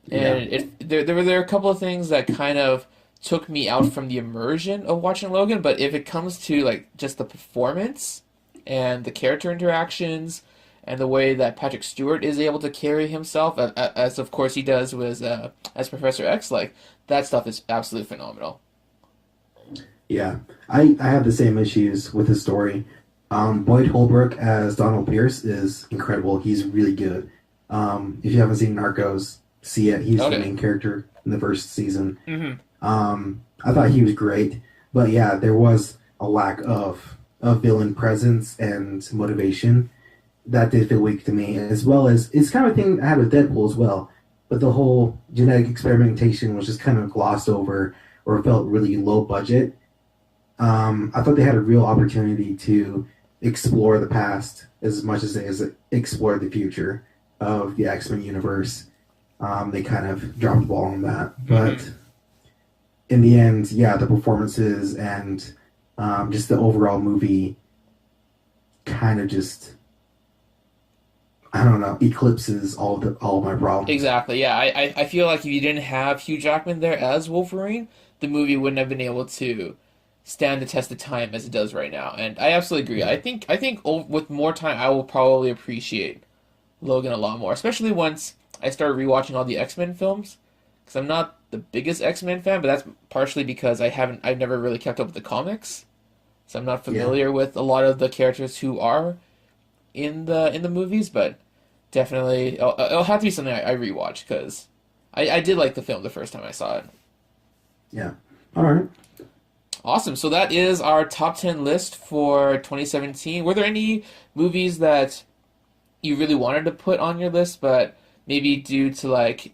Speaker 2: Yeah.
Speaker 1: And there were a couple of things that kind of took me out from the immersion of watching Logan. But if it comes to like just the performance and the character interactions and the way that Patrick Stewart is able to carry himself, as of course he does with as Professor X, like that stuff is absolutely phenomenal.
Speaker 2: Yeah. I have the same issues with the story. Boyd Holbrook as Donald Pierce is incredible. He's really good. If you haven't seen Narcos, see it. He's the
Speaker 1: Okay.
Speaker 2: main character in the first season.
Speaker 1: Hmm.
Speaker 2: I thought he was great, but yeah, there was a lack of villain presence and motivation that did feel weak to me, as well as it's kind of a thing I had with Deadpool as well. But the whole genetic experimentation was just kind of glossed over or felt really low budget. I thought they had a real opportunity to explore the past as much as they explore the future of the X-Men universe. They kind of dropped the ball on that, but in the end, yeah, the performances and just the overall movie kind of just, I don't know, eclipses all of my problems.
Speaker 1: Exactly. Yeah. I feel like if you didn't have Hugh Jackman there as Wolverine, the movie wouldn't have been able to stand the test of time as it does right now. And I absolutely agree.
Speaker 2: Yeah,
Speaker 1: I think with more time, I will probably appreciate Logan a lot more, especially once I start rewatching all the X-Men films. Because I'm not the biggest X-Men fan, but that's partially because I've never really kept up with the comics, so I'm not
Speaker 2: yeah,
Speaker 1: familiar with a lot of the characters who are in the movies. But definitely, it'll have to be something I rewatch because I did like the film the first time I saw it.
Speaker 2: yeah. All right.
Speaker 1: Awesome. So that is our top 10 list for 2017. Were there any movies that you really wanted to put on your list, but maybe due to like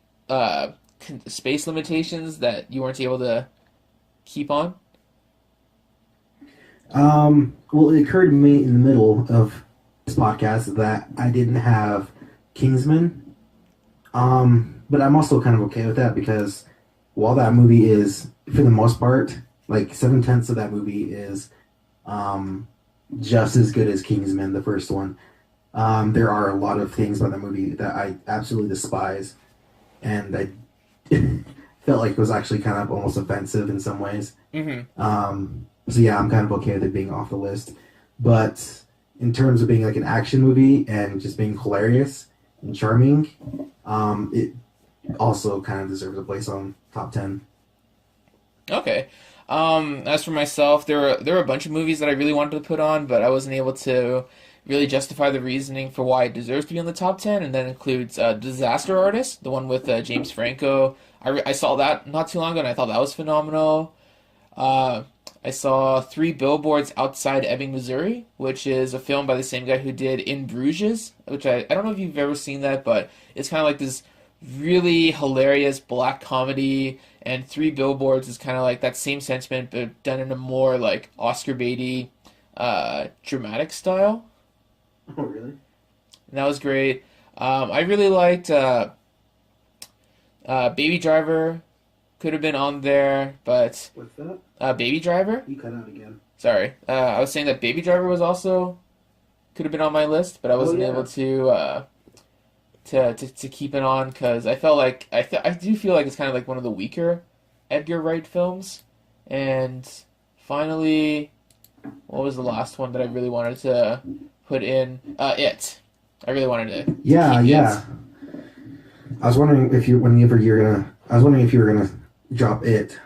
Speaker 1: space limitations that you weren't able to keep on?
Speaker 2: Well, it occurred to me in the middle of this podcast that I didn't have Kingsman. But I'm also kind of okay with that because while that movie is, for the most part, like 7/10 of that movie is um, just as good as Kingsman, the first one. There are a lot of things about that movie that I absolutely despise, and I felt like it was actually kind of almost offensive in some ways.
Speaker 1: Hmm.
Speaker 2: So yeah, I'm kind of okay with it being off the list. But in terms of being like an action movie and just being hilarious and charming, it also kind of deserves a place on top 10.
Speaker 1: Okay. As for myself, there were a bunch of movies that I really wanted to put on, but I wasn't able to really justify the reasoning for why it deserves to be on the top 10, and that includes Disaster Artist, the one with James Franco. I saw that not too long ago, and I thought that was phenomenal. Uh, I saw Three Billboards Outside Ebbing, Missouri, which is a film by the same guy who did In Bruges, which I don't know if you've ever seen that, but it's kind of like this really hilarious black comedy, and Three Billboards is kind of like that same sentiment, but done in a more like Oscar Beatty, dramatic style.
Speaker 2: Oh, really?
Speaker 1: And that was great. I really liked Baby Driver. Could have been on there, but
Speaker 2: What's that?
Speaker 1: Baby Driver.
Speaker 2: You cut out again.
Speaker 1: Sorry, I was saying that Baby Driver was also could have been on my list, but I
Speaker 2: Oh,
Speaker 1: wasn't able
Speaker 2: yeah.
Speaker 1: to keep it on because I felt like I do feel like it's kind of like one of the weaker Edgar Wright films. And finally, what was the last one that I really wanted to put in? It. I really wanted to
Speaker 2: Yeah,
Speaker 1: keep It.
Speaker 2: yeah. I was wondering if you, whenever you're gonna, I was wondering if you were gonna drop it.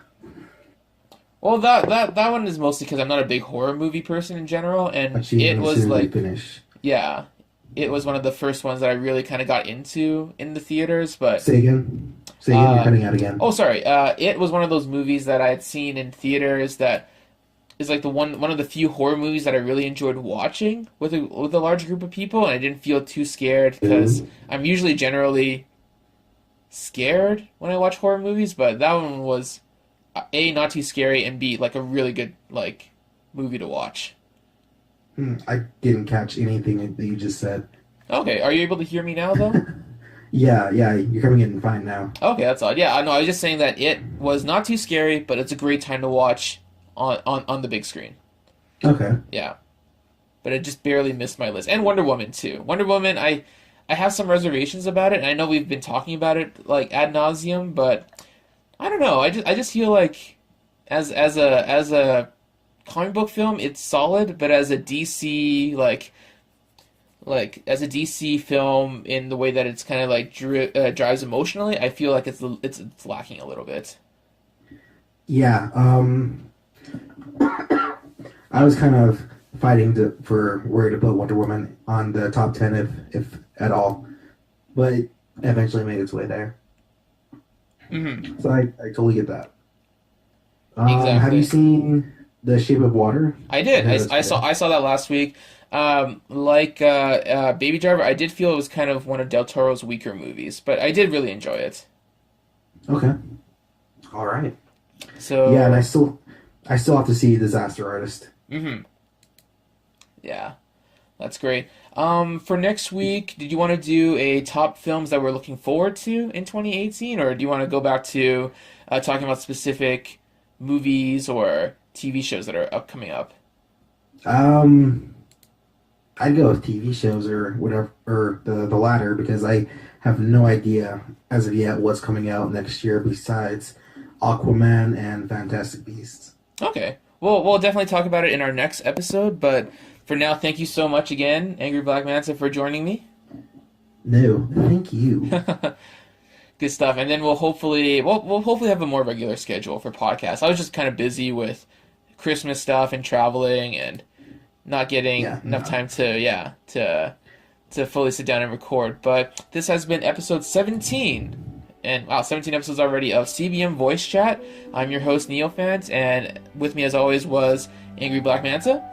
Speaker 1: Well, that one is mostly because I'm not a big horror movie person in general, and it
Speaker 2: Achievement as
Speaker 1: was
Speaker 2: soon as we
Speaker 1: like,
Speaker 2: finish.
Speaker 1: yeah, it was one of the first ones that I really kind of got into in the theaters. But
Speaker 2: Say again. Say again. You're
Speaker 1: uh,
Speaker 2: cutting out again.
Speaker 1: oh, sorry, it was one of those movies that I had seen in theaters that is like the one of the few horror movies that I really enjoyed watching with a large group of people, and I didn't feel too scared because
Speaker 2: Ooh.
Speaker 1: I'm usually generally scared when I watch horror movies, but that one was A, not too scary, and B, like a really good like movie to watch.
Speaker 2: I didn't catch anything that you just said.
Speaker 1: Okay, are you able to hear me now though?
Speaker 2: Yeah, yeah. You're coming in fine now.
Speaker 1: Okay, that's odd. Yeah, I know. I was just saying that it was not too scary, but it's a great time to watch on the big screen.
Speaker 2: Okay.
Speaker 1: Yeah, but it just barely missed my list. And Wonder Woman too. Wonder Woman, I I have some reservations about it, and I know we've been talking about it like ad nauseum, but I don't know. I just feel like as a comic book film, it's solid, but as a DC as a DC film in the way that it's kind of like drives emotionally, I feel like it's lacking a little bit.
Speaker 2: Yeah, I was kind of fighting for where to put Wonder Woman on the top 10 if at all, but it eventually made its way there.
Speaker 1: Hmm.
Speaker 2: So I totally get that. Have you
Speaker 1: Exactly.
Speaker 2: seen The Shape of Water?
Speaker 1: I
Speaker 2: I
Speaker 1: did.
Speaker 2: heard that's
Speaker 1: I
Speaker 2: good.
Speaker 1: saw that last week. Baby Driver, I did feel it was kind of one of Del Toro's weaker movies, but I did really enjoy it.
Speaker 2: Okay, all right. Yeah, and
Speaker 1: So,
Speaker 2: I still have to see Disaster Artist.
Speaker 1: hmm yeah, that's great. For next week, did you want to do a top films that we're looking forward to in 2018, or do you want to go back to talking about specific movies or TV shows that are coming up?
Speaker 2: Um, I'd go with TV shows or whatever, or the latter because I have no idea as of yet what's coming out next year besides Aquaman and Fantastic Beasts.
Speaker 1: Okay. Well, we'll definitely talk about it in our next episode, but for now, thank you so much again, Angry Black Manta, for joining me.
Speaker 2: No, thank you.
Speaker 1: Good stuff. And then we'll hopefully have a more regular schedule for podcasts. I was just kind of busy with Christmas stuff and traveling and not getting
Speaker 2: Yeah,
Speaker 1: enough
Speaker 2: no.
Speaker 1: time to fully sit down and record. But this has been episode 17. And wow, 17 episodes already of CBM Voice Chat. I'm your host, Neophant, and with me as always was Angry Black Manta.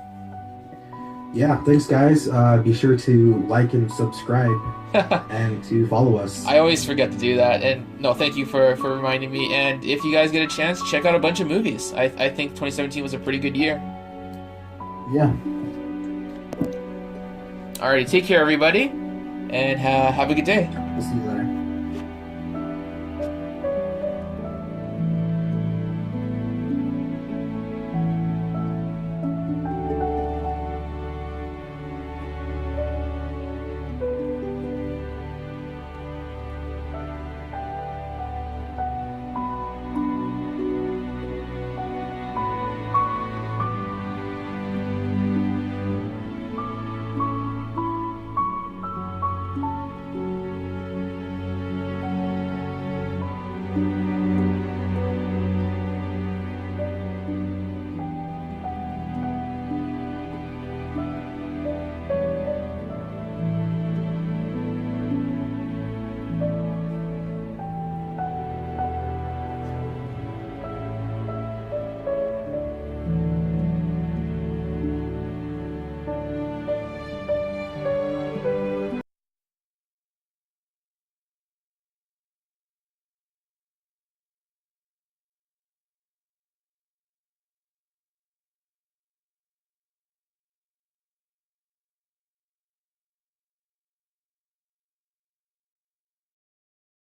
Speaker 2: Yeah, thanks guys. Be sure to like and subscribe and to follow us.
Speaker 1: I always forget to do that, and no, thank you for reminding me. And if you guys get a chance, check out a bunch of movies. I think 2017 was a pretty good year.
Speaker 2: Yeah,
Speaker 1: Alrighty, take care, everybody, and have a good day.
Speaker 2: we'll see you later.